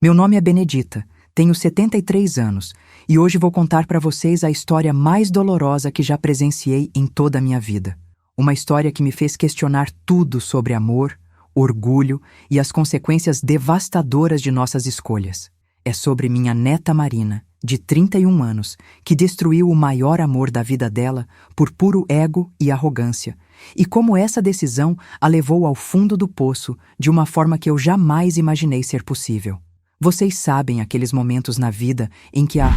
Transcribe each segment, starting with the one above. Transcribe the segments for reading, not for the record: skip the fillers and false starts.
Meu nome é Benedita, tenho 73 anos e hoje vou contar para vocês a história mais dolorosa que já presenciei em toda a minha vida. Uma história que me fez questionar tudo sobre amor, orgulho e as consequências devastadoras de nossas escolhas. É sobre minha neta Marina, de 31 anos, que destruiu o maior amor da vida dela por puro ego e arrogância, e como essa decisão a levou ao fundo do poço de uma forma que eu jamais imaginei ser possível. Vocês sabem aqueles momentos na vida em que a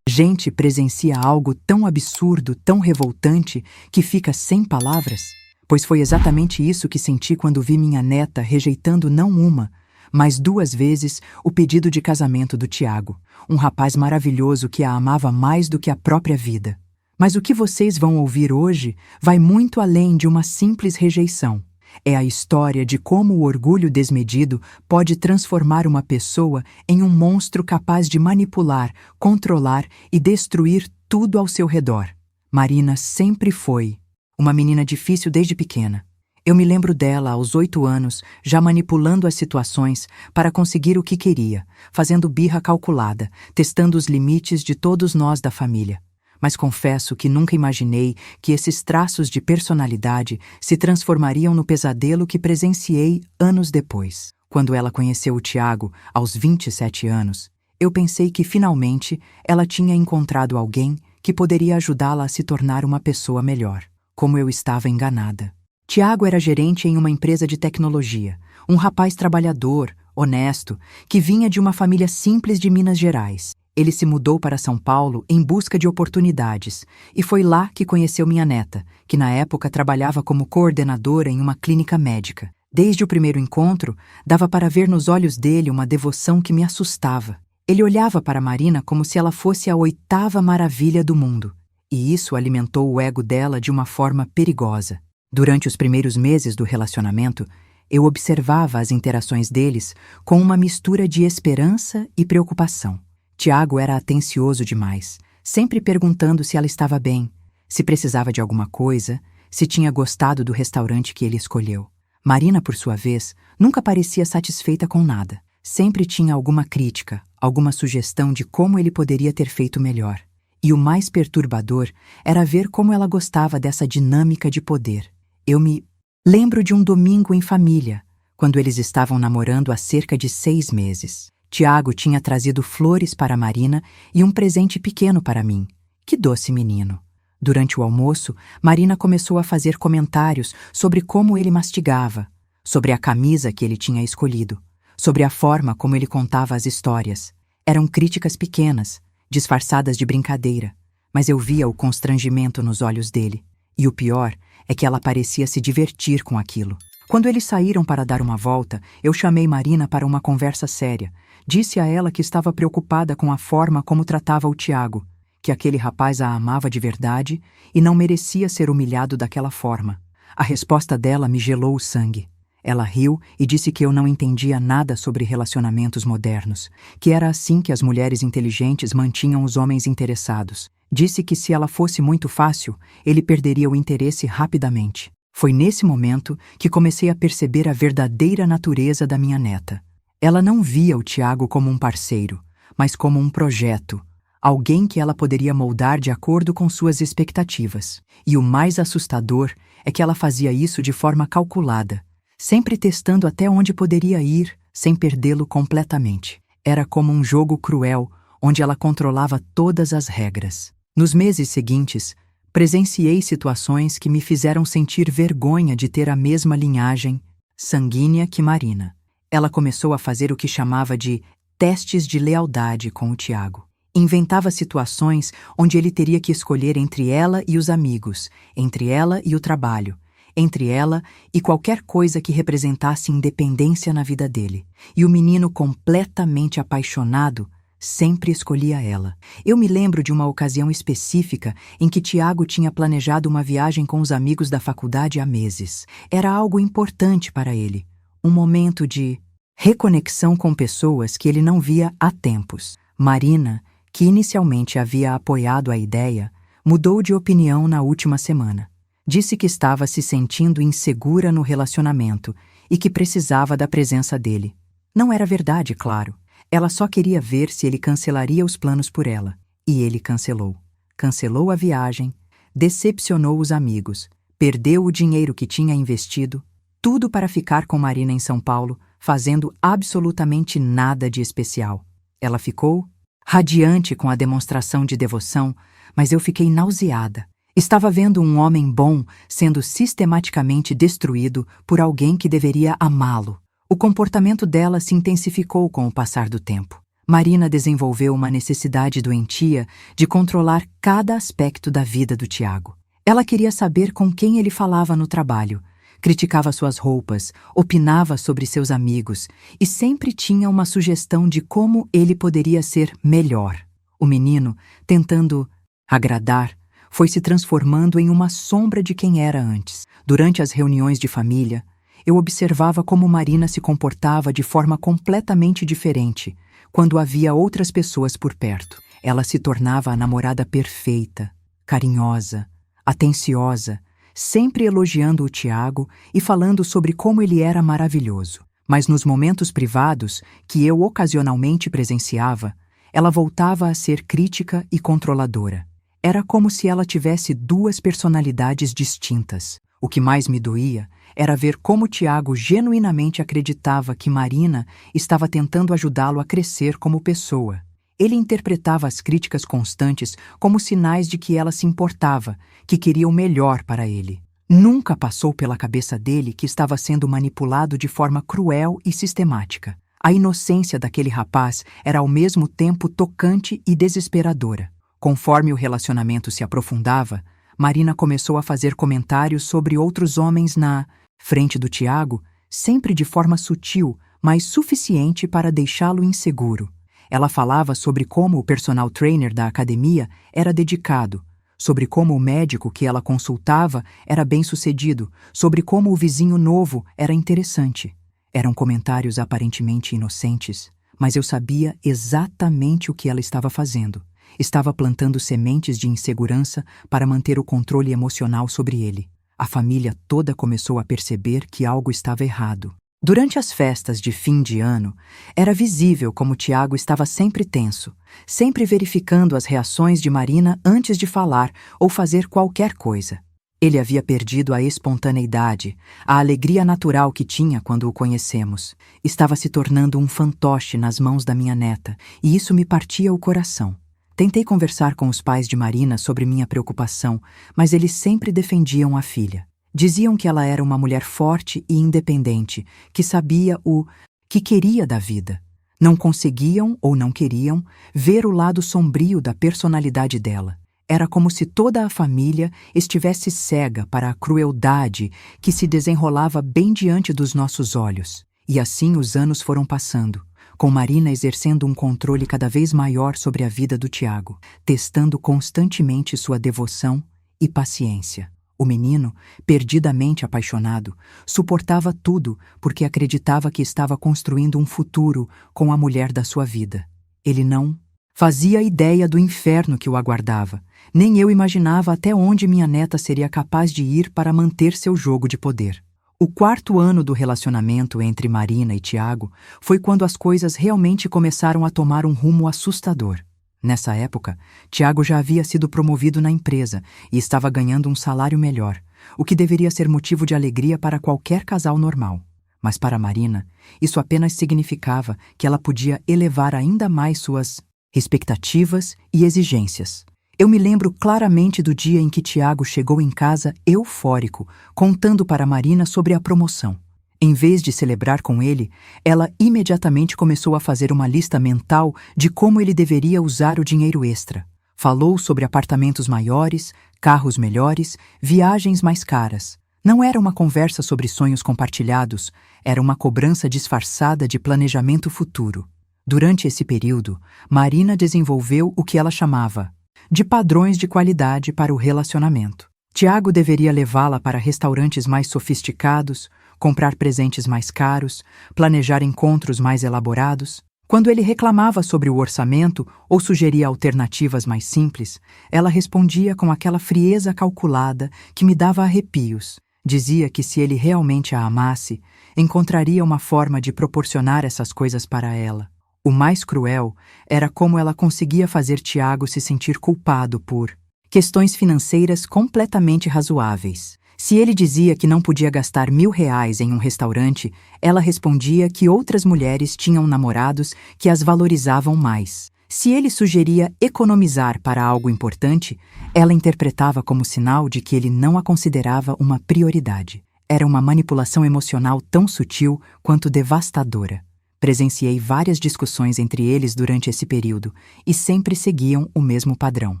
gente presencia algo tão absurdo, tão revoltante, que fica sem palavras? Pois foi exatamente isso que senti quando vi minha neta rejeitando não uma, mas 2 vezes o pedido de casamento do Tiago, um rapaz maravilhoso que a amava mais do que a própria vida. Mas o que vocês vão ouvir hoje vai muito além de uma simples rejeição. É a história de como o orgulho desmedido pode transformar uma pessoa em um monstro capaz de manipular, controlar e destruir tudo ao seu redor. Marina sempre foi uma menina difícil desde pequena. Eu me lembro dela aos 8 anos, já manipulando as situações para conseguir o que queria, fazendo birra calculada, testando os limites de todos nós da família. Mas confesso que nunca imaginei que esses traços de personalidade se transformariam no pesadelo que presenciei anos depois. Quando ela conheceu o Tiago, aos 27 anos, eu pensei que finalmente ela tinha encontrado alguém que poderia ajudá-la a se tornar uma pessoa melhor. Como eu estava enganada. Tiago era gerente em uma empresa de tecnologia, um rapaz trabalhador, honesto, que vinha de uma família simples de Minas Gerais. Ele se mudou para São Paulo em busca de oportunidades e foi lá que conheceu minha neta, que na época trabalhava como coordenadora em uma clínica médica. Desde o primeiro encontro, dava para ver nos olhos dele uma devoção que me assustava. Ele olhava para Marina como se ela fosse a 8ª maravilha do mundo, e isso alimentou o ego dela de uma forma perigosa. Durante os primeiros meses do relacionamento, eu observava as interações deles com uma mistura de esperança e preocupação. Tiago era atencioso demais, sempre perguntando se ela estava bem, se precisava de alguma coisa, se tinha gostado do restaurante que ele escolheu. Marina, por sua vez, nunca parecia satisfeita com nada. Sempre tinha alguma crítica, alguma sugestão de como ele poderia ter feito melhor. E o mais perturbador era ver como ela gostava dessa dinâmica de poder. Eu me lembro de um domingo em família, quando eles estavam namorando há cerca de 6 meses. Tiago tinha trazido flores para Marina e um presente pequeno para mim. Que doce menino! Durante o almoço, Marina começou a fazer comentários sobre como ele mastigava, sobre a camisa que ele tinha escolhido, sobre a forma como ele contava as histórias. Eram críticas pequenas, disfarçadas de brincadeira, mas eu via o constrangimento nos olhos dele. E o pior é que ela parecia se divertir com aquilo. Quando eles saíram para dar uma volta, eu chamei Marina para uma conversa séria. Disse a ela que estava preocupada com a forma como tratava o Tiago, que aquele rapaz a amava de verdade e não merecia ser humilhado daquela forma. A resposta dela me gelou o sangue. Ela riu e disse que eu não entendia nada sobre relacionamentos modernos, que era assim que as mulheres inteligentes mantinham os homens interessados. Disse que se ela fosse muito fácil, ele perderia o interesse rapidamente. Foi nesse momento que comecei a perceber a verdadeira natureza da minha neta. Ela não via o Tiago como um parceiro, mas como um projeto, alguém que ela poderia moldar de acordo com suas expectativas. E o mais assustador é que ela fazia isso de forma calculada, sempre testando até onde poderia ir, sem perdê-lo completamente. Era como um jogo cruel, onde ela controlava todas as regras. Nos meses seguintes, presenciei situações que me fizeram sentir vergonha de ter a mesma linhagem sanguínea que Marina. Ela começou a fazer o que chamava de testes de lealdade com o Tiago. Inventava situações onde ele teria que escolher entre ela e os amigos, entre ela e o trabalho, entre ela e qualquer coisa que representasse independência na vida dele. E o menino, completamente apaixonado, sempre escolhia ela. Eu me lembro de uma ocasião específica em que Tiago tinha planejado uma viagem com os amigos da faculdade há meses. Era algo importante para ele, um momento de reconexão com pessoas que ele não via há tempos. Marina, que inicialmente havia apoiado a ideia, mudou de opinião na última semana. Disse que estava se sentindo insegura no relacionamento e que precisava da presença dele. Não era verdade, claro. Ela só queria ver se ele cancelaria os planos por ela. E ele cancelou. Cancelou a viagem, decepcionou os amigos, perdeu o dinheiro que tinha investido, tudo para ficar com Marina em São Paulo, fazendo absolutamente nada de especial. Ela ficou radiante com a demonstração de devoção, mas eu fiquei nauseada. Estava vendo um homem bom sendo sistematicamente destruído por alguém que deveria amá-lo. O comportamento dela se intensificou com o passar do tempo. Marina desenvolveu uma necessidade doentia de controlar cada aspecto da vida do Tiago. Ela queria saber com quem ele falava no trabalho, criticava suas roupas, opinava sobre seus amigos e sempre tinha uma sugestão de como ele poderia ser melhor. O menino, tentando agradar, foi se transformando em uma sombra de quem era antes. Durante as reuniões de família, eu observava como Marina se comportava de forma completamente diferente quando havia outras pessoas por perto. Ela se tornava a namorada perfeita, carinhosa, atenciosa, sempre elogiando o Tiago e falando sobre como ele era maravilhoso. Mas nos momentos privados, que eu ocasionalmente presenciava, ela voltava a ser crítica e controladora. Era como se ela tivesse duas personalidades distintas. O que mais me doía era ver como Tiago genuinamente acreditava que Marina estava tentando ajudá-lo a crescer como pessoa. Ele interpretava as críticas constantes como sinais de que ela se importava, que queria o melhor para ele. Nunca passou pela cabeça dele que estava sendo manipulado de forma cruel e sistemática. A inocência daquele rapaz era ao mesmo tempo tocante e desesperadora. Conforme o relacionamento se aprofundava, Marina começou a fazer comentários sobre outros homens na frente do Tiago, sempre de forma sutil, mas suficiente para deixá-lo inseguro. Ela falava sobre como o personal trainer da academia era dedicado, sobre como o médico que ela consultava era bem-sucedido, sobre como o vizinho novo era interessante. Eram comentários aparentemente inocentes, mas eu sabia exatamente o que ela estava fazendo. Estava plantando sementes de insegurança para manter o controle emocional sobre ele. A família toda começou a perceber que algo estava errado. Durante as festas de fim de ano, era visível como Tiago estava sempre tenso, sempre verificando as reações de Marina antes de falar ou fazer qualquer coisa. Ele havia perdido a espontaneidade, a alegria natural que tinha quando o conhecemos. Estava se tornando um fantoche nas mãos da minha neta, e isso me partia o coração. Tentei conversar com os pais de Marina sobre minha preocupação, mas eles sempre defendiam a filha. Diziam que ela era uma mulher forte e independente, que sabia o que queria da vida. Não conseguiam ou não queriam ver o lado sombrio da personalidade dela. Era como se toda a família estivesse cega para a crueldade que se desenrolava bem diante dos nossos olhos. E assim os anos foram passando, com Marina exercendo um controle cada vez maior sobre a vida do Tiago, testando constantemente sua devoção e paciência. O menino, perdidamente apaixonado, suportava tudo porque acreditava que estava construindo um futuro com a mulher da sua vida. Ele não fazia ideia do inferno que o aguardava, nem eu imaginava até onde minha neta seria capaz de ir para manter seu jogo de poder. O 4º ano do relacionamento entre Marina e Tiago foi quando as coisas realmente começaram a tomar um rumo assustador. Nessa época, Tiago já havia sido promovido na empresa e estava ganhando um salário melhor, o que deveria ser motivo de alegria para qualquer casal normal. Mas para Marina, isso apenas significava que ela podia elevar ainda mais suas expectativas e exigências. Eu me lembro claramente do dia em que Tiago chegou em casa eufórico, contando para Marina sobre a promoção. Em vez de celebrar com ele, ela imediatamente começou a fazer uma lista mental de como ele deveria usar o dinheiro extra. Falou sobre apartamentos maiores, carros melhores, viagens mais caras. Não era uma conversa sobre sonhos compartilhados, era uma cobrança disfarçada de planejamento futuro. Durante esse período, Marina desenvolveu o que ela chamava de padrões de qualidade para o relacionamento. Tiago deveria levá-la para restaurantes mais sofisticados, comprar presentes mais caros, planejar encontros mais elaborados. Quando ele reclamava sobre o orçamento ou sugeria alternativas mais simples, ela respondia com aquela frieza calculada que me dava arrepios. Dizia que se ele realmente a amasse, encontraria uma forma de proporcionar essas coisas para ela. O mais cruel era como ela conseguia fazer Tiago se sentir culpado por questões financeiras completamente razoáveis. Se ele dizia que não podia gastar R$ 1.000 em um restaurante, ela respondia que outras mulheres tinham namorados que as valorizavam mais. Se ele sugeria economizar para algo importante, ela interpretava como sinal de que ele não a considerava uma prioridade. Era uma manipulação emocional tão sutil quanto devastadora. Presenciei várias discussões entre eles durante esse período e sempre seguiam o mesmo padrão.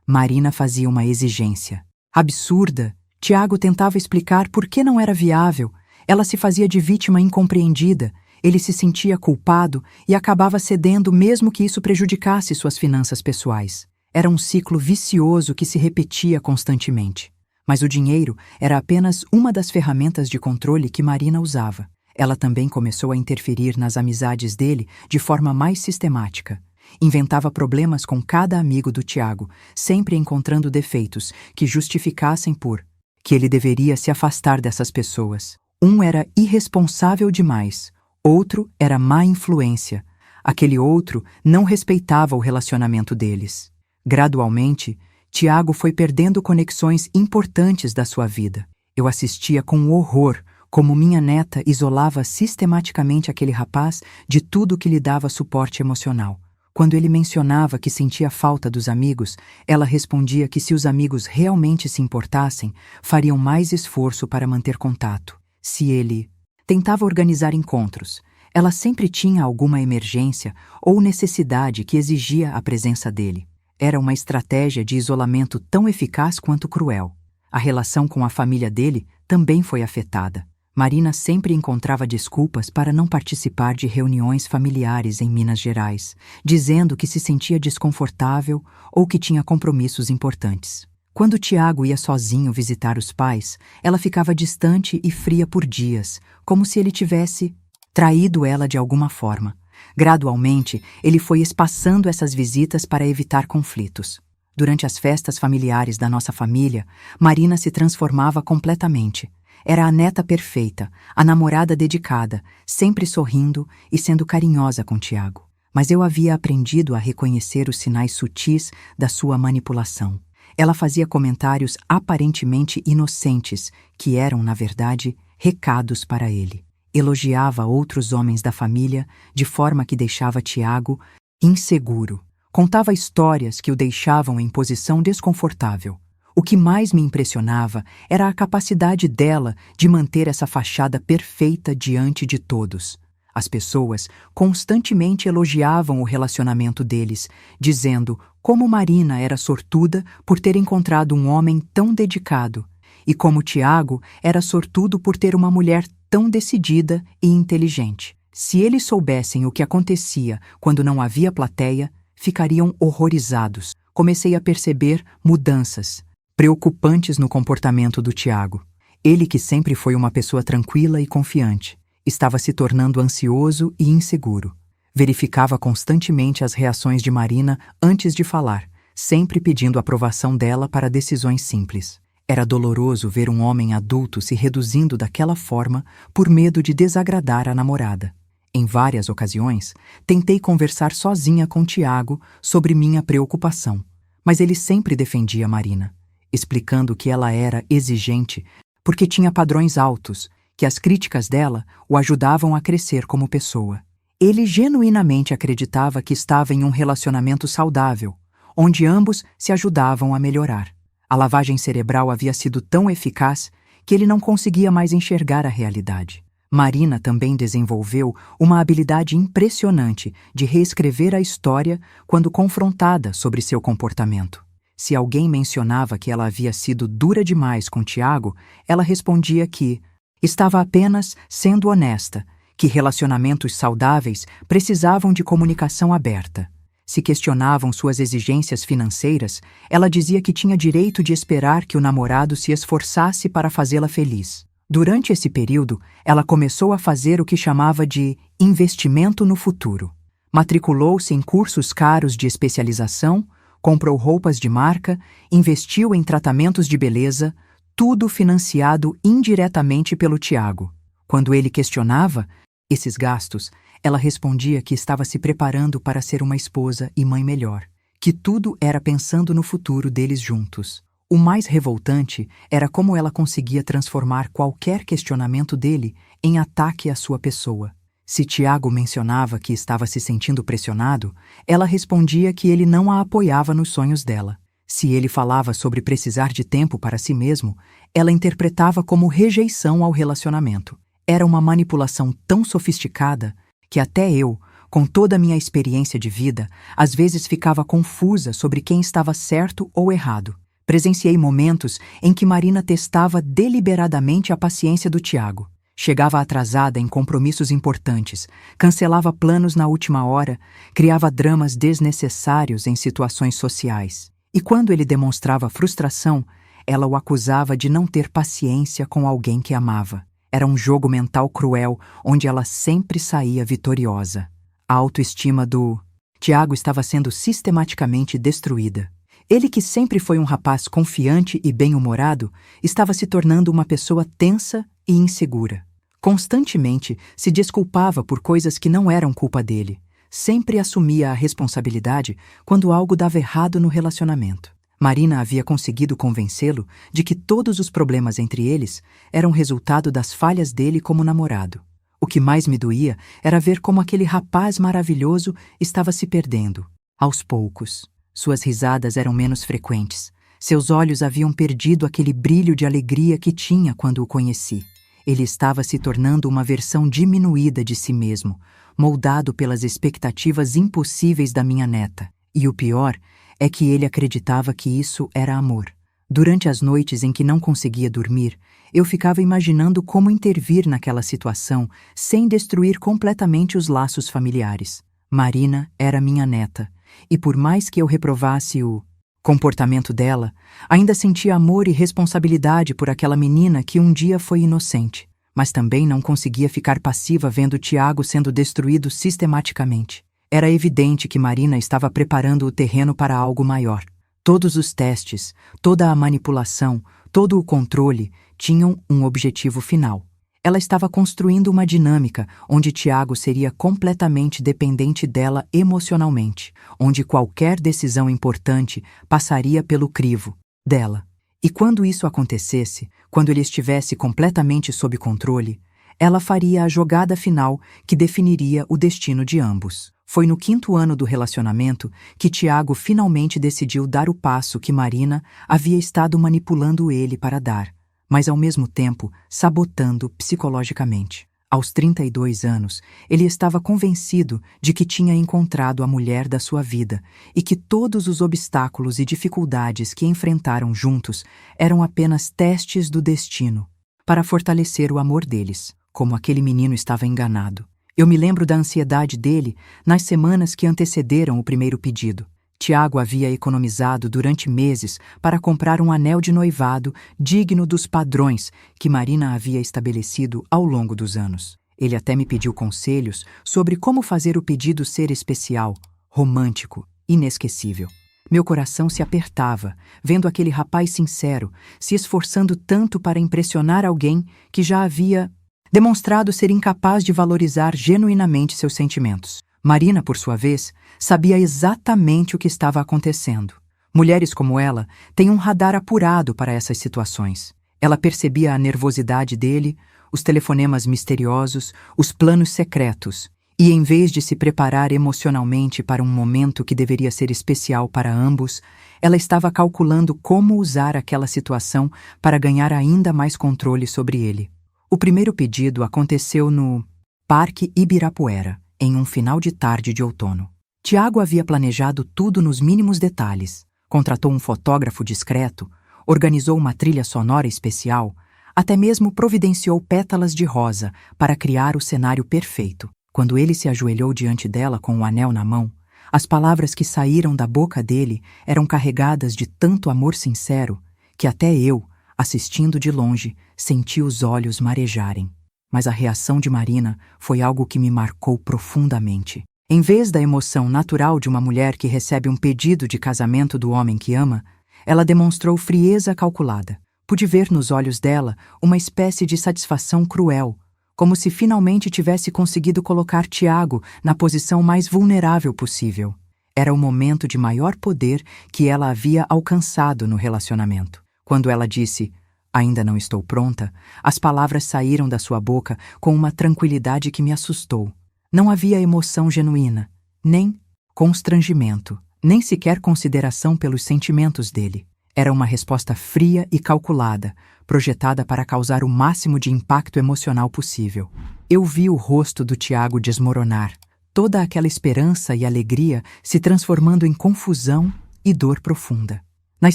Marina fazia uma exigência absurda. Tiago tentava explicar por que não era viável. Ela se fazia de vítima incompreendida. Ele se sentia culpado e acabava cedendo mesmo que isso prejudicasse suas finanças pessoais. Era um ciclo vicioso que se repetia constantemente. Mas o dinheiro era apenas uma das ferramentas de controle que Marina usava. Ela também começou a interferir nas amizades dele de forma mais sistemática. Inventava problemas com cada amigo do Tiago, sempre encontrando defeitos que justificassem por que ele deveria se afastar dessas pessoas. Um era irresponsável demais, outro era má influência. Aquele outro não respeitava o relacionamento deles. Gradualmente, Tiago foi perdendo conexões importantes da sua vida. Eu assistia com horror como minha neta isolava sistematicamente aquele rapaz de tudo que lhe dava suporte emocional. Quando ele mencionava que sentia falta dos amigos, ela respondia que se os amigos realmente se importassem, fariam mais esforço para manter contato. Se ele tentava organizar encontros, ela sempre tinha alguma emergência ou necessidade que exigia a presença dele. Era uma estratégia de isolamento tão eficaz quanto cruel. A relação com a família dele também foi afetada. Marina sempre encontrava desculpas para não participar de reuniões familiares em Minas Gerais, dizendo que se sentia desconfortável ou que tinha compromissos importantes. Quando Tiago ia sozinho visitar os pais, ela ficava distante e fria por dias, como se ele tivesse traído ela de alguma forma. Gradualmente, ele foi espaçando essas visitas para evitar conflitos. Durante as festas familiares da nossa família, Marina se transformava completamente. Era a neta perfeita, a namorada dedicada, sempre sorrindo e sendo carinhosa com Tiago. Mas eu havia aprendido a reconhecer os sinais sutis da sua manipulação. Ela fazia comentários aparentemente inocentes, que eram, na verdade, recados para ele. Elogiava outros homens da família de forma que deixava Tiago inseguro. Contava histórias que o deixavam em posição desconfortável. O que mais me impressionava era a capacidade dela de manter essa fachada perfeita diante de todos. As pessoas constantemente elogiavam o relacionamento deles, dizendo como Marina era sortuda por ter encontrado um homem tão dedicado e como Tiago era sortudo por ter uma mulher tão decidida e inteligente. Se eles soubessem o que acontecia quando não havia plateia, ficariam horrorizados. Comecei a perceber mudanças preocupantes no comportamento do Tiago. Ele, que sempre foi uma pessoa tranquila e confiante, estava se tornando ansioso e inseguro. Verificava constantemente as reações de Marina antes de falar, sempre pedindo aprovação dela para decisões simples. Era doloroso ver um homem adulto se reduzindo daquela forma por medo de desagradar a namorada. Em várias ocasiões, tentei conversar sozinha com Tiago sobre minha preocupação, mas ele sempre defendia Marina, explicando que ela era exigente porque tinha padrões altos, que as críticas dela o ajudavam a crescer como pessoa. Ele genuinamente acreditava que estava em um relacionamento saudável, onde ambos se ajudavam a melhorar. A lavagem cerebral havia sido tão eficaz que ele não conseguia mais enxergar a realidade. Marina também desenvolveu uma habilidade impressionante de reescrever a história quando confrontada sobre seu comportamento. Se alguém mencionava que ela havia sido dura demais com Tiago, ela respondia que estava apenas sendo honesta, que relacionamentos saudáveis precisavam de comunicação aberta. Se questionavam suas exigências financeiras, ela dizia que tinha direito de esperar que o namorado se esforçasse para fazê-la feliz. Durante esse período, ela começou a fazer o que chamava de investimento no futuro. Matriculou-se em cursos caros de especialização, comprou roupas de marca, investiu em tratamentos de beleza, tudo financiado indiretamente pelo Tiago. Quando ele questionava esses gastos, Ela respondia que estava se preparando para ser uma esposa e mãe melhor, que tudo era pensando no futuro deles juntos. O mais revoltante era como ela conseguia transformar qualquer questionamento dele em ataque à sua pessoa. Se Tiago mencionava que estava se sentindo pressionado, ela respondia que ele não a apoiava nos sonhos dela. Se ele falava sobre precisar de tempo para si mesmo, ela interpretava como rejeição ao relacionamento. Era uma manipulação tão sofisticada que até eu, com toda a minha experiência de vida, às vezes ficava confusa sobre quem estava certo ou errado. Presenciei momentos em que Marina testava deliberadamente a paciência do Tiago. Chegava atrasada em compromissos importantes, cancelava planos na última hora, criava dramas desnecessários em situações sociais. E quando ele demonstrava frustração, ela o acusava de não ter paciência com alguém que amava. Era um jogo mental cruel, onde ela sempre saía vitoriosa. A autoestima do Tiago estava sendo sistematicamente destruída. Ele, que sempre foi um rapaz confiante e bem-humorado, estava se tornando uma pessoa tensa e insegura. Constantemente se desculpava por coisas que não eram culpa dele. Sempre assumia a responsabilidade quando algo dava errado no relacionamento. Marina havia conseguido convencê-lo de que todos os problemas entre eles eram resultado das falhas dele como namorado. O que mais me doía era ver como aquele rapaz maravilhoso estava se perdendo. Aos poucos, suas risadas eram menos frequentes. Seus olhos haviam perdido aquele brilho de alegria que tinha quando o conheci. Ele estava se tornando uma versão diminuída de si mesmo, moldado pelas expectativas impossíveis da minha neta. E o pior é que ele acreditava que isso era amor. Durante as noites em que não conseguia dormir, eu ficava imaginando como intervir naquela situação sem destruir completamente os laços familiares. Marina era minha neta, e por mais que eu reprovasse o comportamento dela, ainda sentia amor e responsabilidade por aquela menina que um dia foi inocente, mas também não conseguia ficar passiva vendo Tiago sendo destruído sistematicamente. Era evidente que Marina estava preparando o terreno para algo maior. Todos os testes, toda a manipulação, todo o controle tinham um objetivo final. Ela estava construindo uma dinâmica onde Tiago seria completamente dependente dela emocionalmente, onde qualquer decisão importante passaria pelo crivo dela. E quando isso acontecesse, quando ele estivesse completamente sob controle, ela faria a jogada final que definiria o destino de ambos. Foi no 5º ano do relacionamento que Tiago finalmente decidiu dar o passo que Marina havia estado manipulando ele para dar, mas ao mesmo tempo sabotando psicologicamente. Aos 32 anos, ele estava convencido de que tinha encontrado a mulher da sua vida e que todos os obstáculos e dificuldades que enfrentaram juntos eram apenas testes do destino para fortalecer o amor deles. Como aquele menino estava enganado. Eu me lembro da ansiedade dele nas semanas que antecederam o primeiro pedido. Tiago havia economizado durante meses para comprar um anel de noivado digno dos padrões que Marina havia estabelecido ao longo dos anos. Ele até me pediu conselhos sobre como fazer o pedido ser especial, romântico, inesquecível. Meu coração se apertava, vendo aquele rapaz sincero, se esforçando tanto para impressionar alguém que já havia demonstrado ser incapaz de valorizar genuinamente seus sentimentos. Marina, por sua vez, sabia exatamente o que estava acontecendo. Mulheres como ela têm um radar apurado para essas situações. Ela percebia a nervosidade dele, os telefonemas misteriosos, os planos secretos, e em vez de se preparar emocionalmente para um momento que deveria ser especial para ambos, ela estava calculando como usar aquela situação para ganhar ainda mais controle sobre ele. O primeiro pedido aconteceu no Parque Ibirapuera, em um final de tarde de outono. Tiago havia planejado tudo nos mínimos detalhes, contratou um fotógrafo discreto, organizou uma trilha sonora especial, até mesmo providenciou pétalas de rosa para criar o cenário perfeito. Quando ele se ajoelhou diante dela com o anel na mão, as palavras que saíram da boca dele eram carregadas de tanto amor sincero que até eu, assistindo de longe, senti os olhos marejarem. Mas a reação de Marina foi algo que me marcou profundamente. Em vez da emoção natural de uma mulher que recebe um pedido de casamento do homem que ama, ela demonstrou frieza calculada. Pude ver nos olhos dela uma espécie de satisfação cruel, como se finalmente tivesse conseguido colocar Tiago na posição mais vulnerável possível. Era o momento de maior poder que ela havia alcançado no relacionamento. Quando ela disse, "Ainda não estou pronta", as palavras saíram da sua boca com uma tranquilidade que me assustou. Não havia emoção genuína, nem constrangimento, nem sequer consideração pelos sentimentos dele. Era uma resposta fria e calculada, projetada para causar o máximo de impacto emocional possível. Eu vi o rosto do Tiago desmoronar, toda aquela esperança e alegria se transformando em confusão e dor profunda. Nas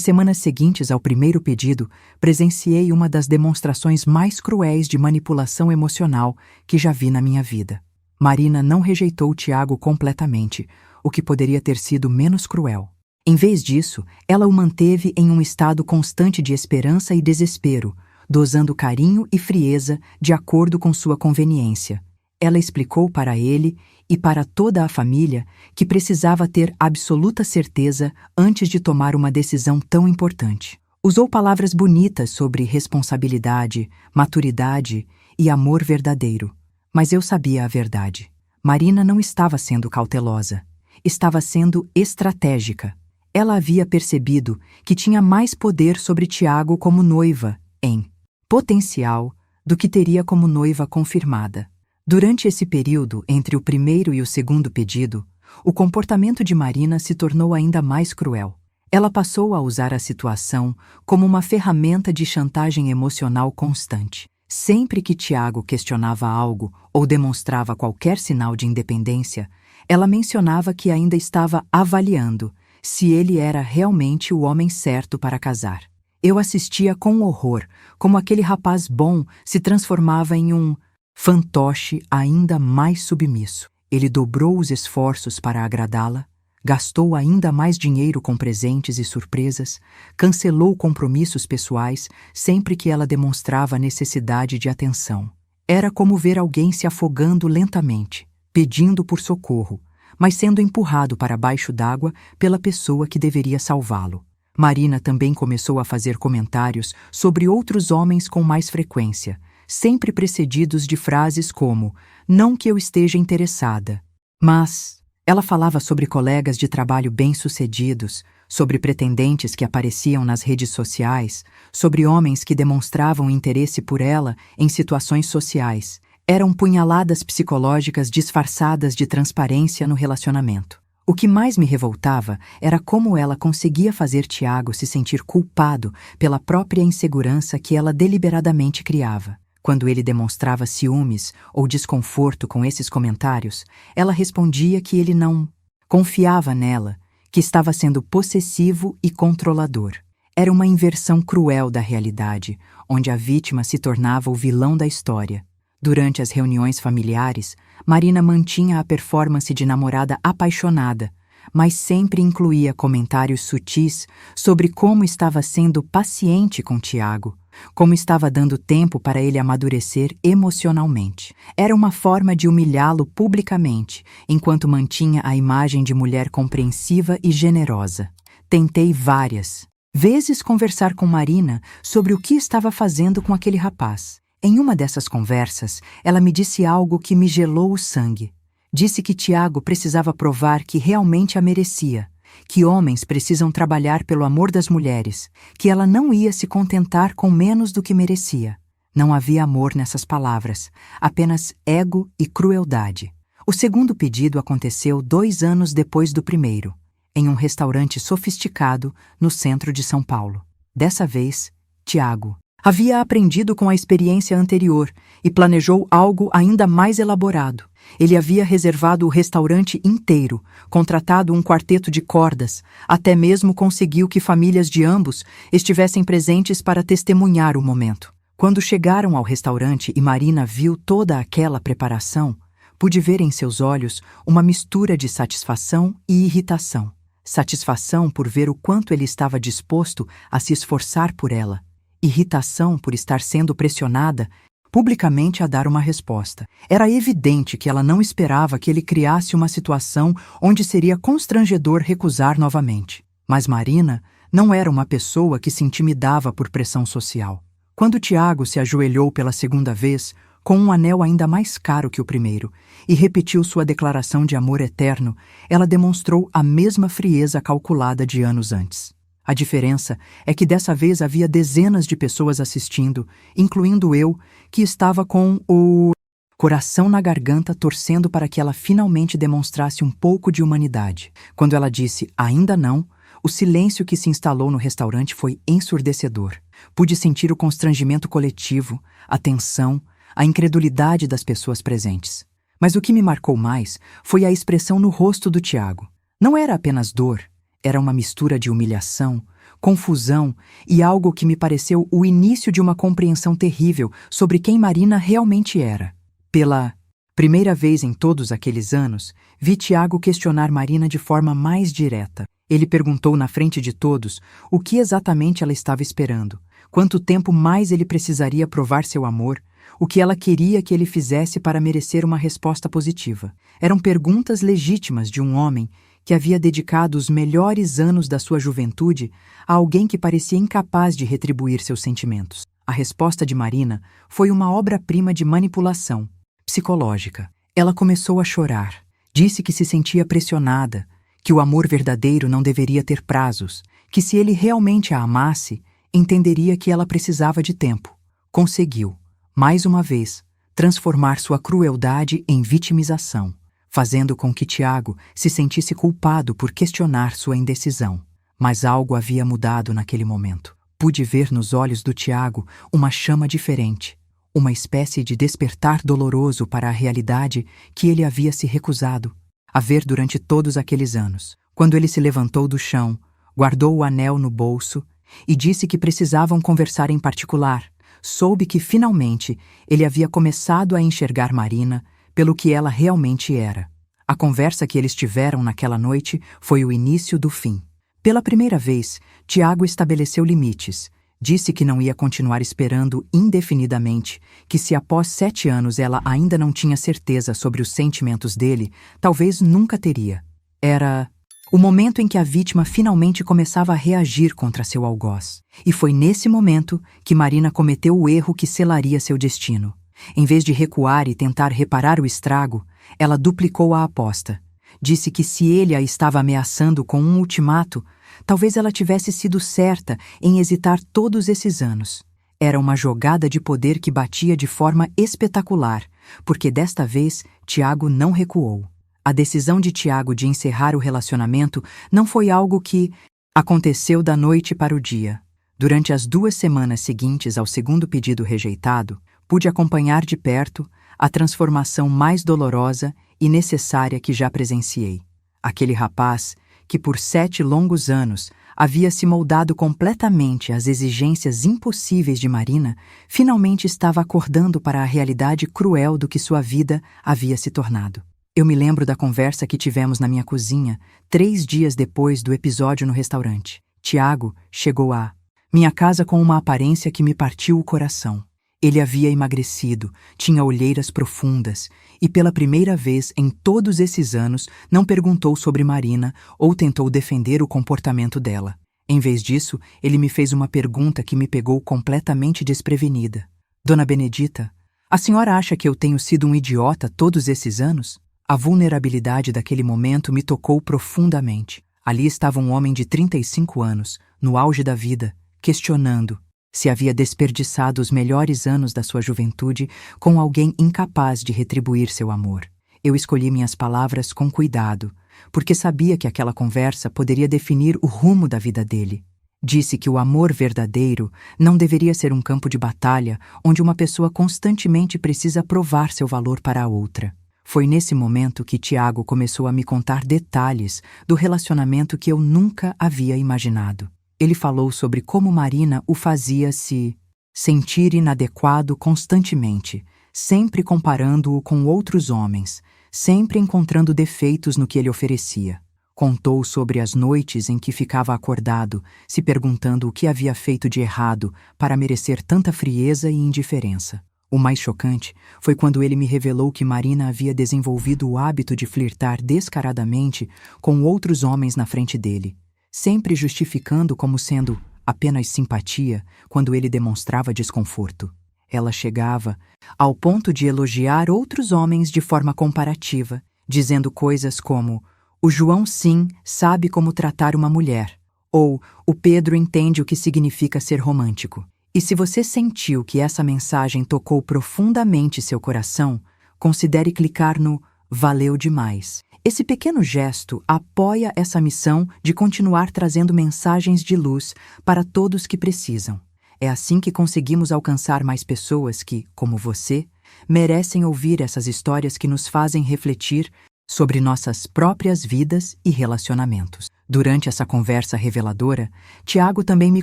semanas seguintes ao primeiro pedido, presenciei uma das demonstrações mais cruéis de manipulação emocional que já vi na minha vida. Marina não rejeitou Tiago completamente, o que poderia ter sido menos cruel. Em vez disso, ela o manteve em um estado constante de esperança e desespero, dosando carinho e frieza de acordo com sua conveniência. Ela explicou para ele e para toda a família que precisava ter absoluta certeza antes de tomar uma decisão tão importante. Usou palavras bonitas sobre responsabilidade, maturidade e amor verdadeiro. Mas eu sabia a verdade. Marina não estava sendo cautelosa. Estava sendo estratégica. Ela havia percebido que tinha mais poder sobre Tiago como noiva, em potencial, do que teria como noiva confirmada. Durante esse período, entre o primeiro e o segundo pedido, o comportamento de Marina se tornou ainda mais cruel. Ela passou a usar a situação como uma ferramenta de chantagem emocional constante. Sempre que Tiago questionava algo ou demonstrava qualquer sinal de independência, ela mencionava que ainda estava avaliando se ele era realmente o homem certo para casar. Eu assistia com horror como aquele rapaz bom se transformava em um fantoche ainda mais submisso. Ele dobrou os esforços para agradá-la, gastou ainda mais dinheiro com presentes e surpresas, cancelou compromissos pessoais sempre que ela demonstrava necessidade de atenção. Era como ver alguém se afogando lentamente, pedindo por socorro, mas sendo empurrado para baixo d'água pela pessoa que deveria salvá-lo. Marina também começou a fazer comentários sobre outros homens com mais frequência, sempre precedidos de frases como "não que eu esteja interessada", mas ela falava sobre colegas de trabalho bem-sucedidos, sobre pretendentes que apareciam nas redes sociais, sobre homens que demonstravam interesse por ela em situações sociais. Eram punhaladas psicológicas disfarçadas de transparência no relacionamento. O que mais me revoltava era como ela conseguia fazer Tiago se sentir culpado pela própria insegurança que ela deliberadamente criava. Quando ele demonstrava ciúmes ou desconforto com esses comentários, ela respondia que ele não confiava nela, que estava sendo possessivo e controlador. Era uma inversão cruel da realidade, onde a vítima se tornava o vilão da história. Durante as reuniões familiares, Marina mantinha a performance de namorada apaixonada, mas sempre incluía comentários sutis sobre como estava sendo paciente com Tiago, como estava dando tempo para ele amadurecer emocionalmente. Era uma forma de humilhá-lo publicamente, enquanto mantinha a imagem de mulher compreensiva e generosa. Tentei várias vezes conversar com Marina sobre o que estava fazendo com aquele rapaz. Em uma dessas conversas, ela me disse algo que me gelou o sangue. Disse que Tiago precisava provar que realmente a merecia, que homens precisam trabalhar pelo amor das mulheres, que ela não ia se contentar com menos do que merecia. Não havia amor nessas palavras, apenas ego e crueldade. O segundo pedido aconteceu 2 anos depois do primeiro, em um restaurante sofisticado no centro de São Paulo. Dessa vez, Tiago havia aprendido com a experiência anterior e planejou algo ainda mais elaborado. Ele havia reservado o restaurante inteiro, contratado um quarteto de cordas, até mesmo conseguiu que famílias de ambos estivessem presentes para testemunhar o momento. Quando chegaram ao restaurante e Marina viu toda aquela preparação, pude ver em seus olhos uma mistura de satisfação e irritação. Satisfação por ver o quanto ele estava disposto a se esforçar por ela. Irritação por estar sendo pressionada publicamente a dar uma resposta. Era evidente que ela não esperava que ele criasse uma situação onde seria constrangedor recusar novamente. Mas Marina não era uma pessoa que se intimidava por pressão social. Quando Tiago se ajoelhou pela segunda vez, com um anel ainda mais caro que o primeiro, e repetiu sua declaração de amor eterno, ela demonstrou a mesma frieza calculada de anos antes. A diferença é que dessa vez havia dezenas de pessoas assistindo, incluindo eu, que estava com o coração na garganta torcendo para que ela finalmente demonstrasse um pouco de humanidade. Quando ela disse ainda não, o silêncio que se instalou no restaurante foi ensurdecedor. Pude sentir o constrangimento coletivo, a tensão, a incredulidade das pessoas presentes. Mas o que me marcou mais foi a expressão no rosto do Tiago. Não era apenas dor, era uma mistura de humilhação, confusão e algo que me pareceu o início de uma compreensão terrível sobre quem Marina realmente era. Pela primeira vez em todos aqueles anos, vi Tiago questionar Marina de forma mais direta. Ele perguntou na frente de todos o que exatamente ela estava esperando, quanto tempo mais ele precisaria provar seu amor, o que ela queria que ele fizesse para merecer uma resposta positiva. Eram perguntas legítimas de um homem que havia dedicado os melhores anos da sua juventude a alguém que parecia incapaz de retribuir seus sentimentos. A resposta de Marina foi uma obra-prima de manipulação psicológica. Ela começou a chorar, disse que se sentia pressionada, que o amor verdadeiro não deveria ter prazos, que se ele realmente a amasse, entenderia que ela precisava de tempo. Conseguiu, mais uma vez, transformar sua crueldade em vitimização, fazendo com que Tiago se sentisse culpado por questionar sua indecisão. Mas algo havia mudado naquele momento. Pude ver nos olhos do Tiago uma chama diferente, uma espécie de despertar doloroso para a realidade que ele havia se recusado a ver durante todos aqueles anos. Quando ele se levantou do chão, guardou o anel no bolso e disse que precisavam conversar em particular, soube que finalmente ele havia começado a enxergar Marina pelo que ela realmente era. A conversa que eles tiveram naquela noite foi o início do fim. Pela primeira vez, Tiago estabeleceu limites. Disse que não ia continuar esperando indefinidamente, que se após 7 anos ela ainda não tinha certeza sobre os sentimentos dele, talvez nunca teria. Era o momento em que a vítima finalmente começava a reagir contra seu algoz. E foi nesse momento que Marina cometeu o erro que selaria seu destino. Em vez de recuar e tentar reparar o estrago, ela duplicou a aposta. Disse que se ele a estava ameaçando com um ultimato, talvez ela tivesse sido certa em hesitar todos esses anos. Era uma jogada de poder que batia de forma espetacular, porque desta vez Tiago não recuou. A decisão de Tiago de encerrar o relacionamento não foi algo que aconteceu da noite para o dia. Durante as 2 semanas seguintes ao segundo pedido rejeitado, pude acompanhar de perto a transformação mais dolorosa e necessária que já presenciei. Aquele rapaz, que por 7 longos anos havia se moldado completamente às exigências impossíveis de Marina, finalmente estava acordando para a realidade cruel do que sua vida havia se tornado. Eu me lembro da conversa que tivemos na minha cozinha 3 dias depois do episódio no restaurante. Tiago chegou à minha casa com uma aparência que me partiu o coração. Ele havia emagrecido, tinha olheiras profundas e, pela primeira vez em todos esses anos, não perguntou sobre Marina ou tentou defender o comportamento dela. Em vez disso, ele me fez uma pergunta que me pegou completamente desprevenida. Dona Benedita, a senhora acha que eu tenho sido um idiota todos esses anos? A vulnerabilidade daquele momento me tocou profundamente. Ali estava um homem de 35 anos, no auge da vida, questionando se havia desperdiçado os melhores anos da sua juventude com alguém incapaz de retribuir seu amor. Eu escolhi minhas palavras com cuidado, porque sabia que aquela conversa poderia definir o rumo da vida dele. Disse que o amor verdadeiro não deveria ser um campo de batalha onde uma pessoa constantemente precisa provar seu valor para a outra. Foi nesse momento que Tiago começou a me contar detalhes do relacionamento que eu nunca havia imaginado. Ele falou sobre como Marina o fazia se sentir inadequado constantemente, sempre comparando-o com outros homens, sempre encontrando defeitos no que ele oferecia. Contou sobre as noites em que ficava acordado, se perguntando o que havia feito de errado para merecer tanta frieza e indiferença. O mais chocante foi quando ele me revelou que Marina havia desenvolvido o hábito de flirtar descaradamente com outros homens na frente dele, sempre justificando como sendo apenas simpatia quando ele demonstrava desconforto. Ela chegava ao ponto de elogiar outros homens de forma comparativa, dizendo coisas como: "O João sim sabe como tratar uma mulher", ou "O Pedro entende o que significa ser romântico". E se você sentiu que essa mensagem tocou profundamente seu coração, considere clicar no "Valeu demais". Esse pequeno gesto apoia essa missão de continuar trazendo mensagens de luz para todos que precisam. É assim que conseguimos alcançar mais pessoas que, como você, merecem ouvir essas histórias que nos fazem refletir sobre nossas próprias vidas e relacionamentos. Durante essa conversa reveladora, Tiago também me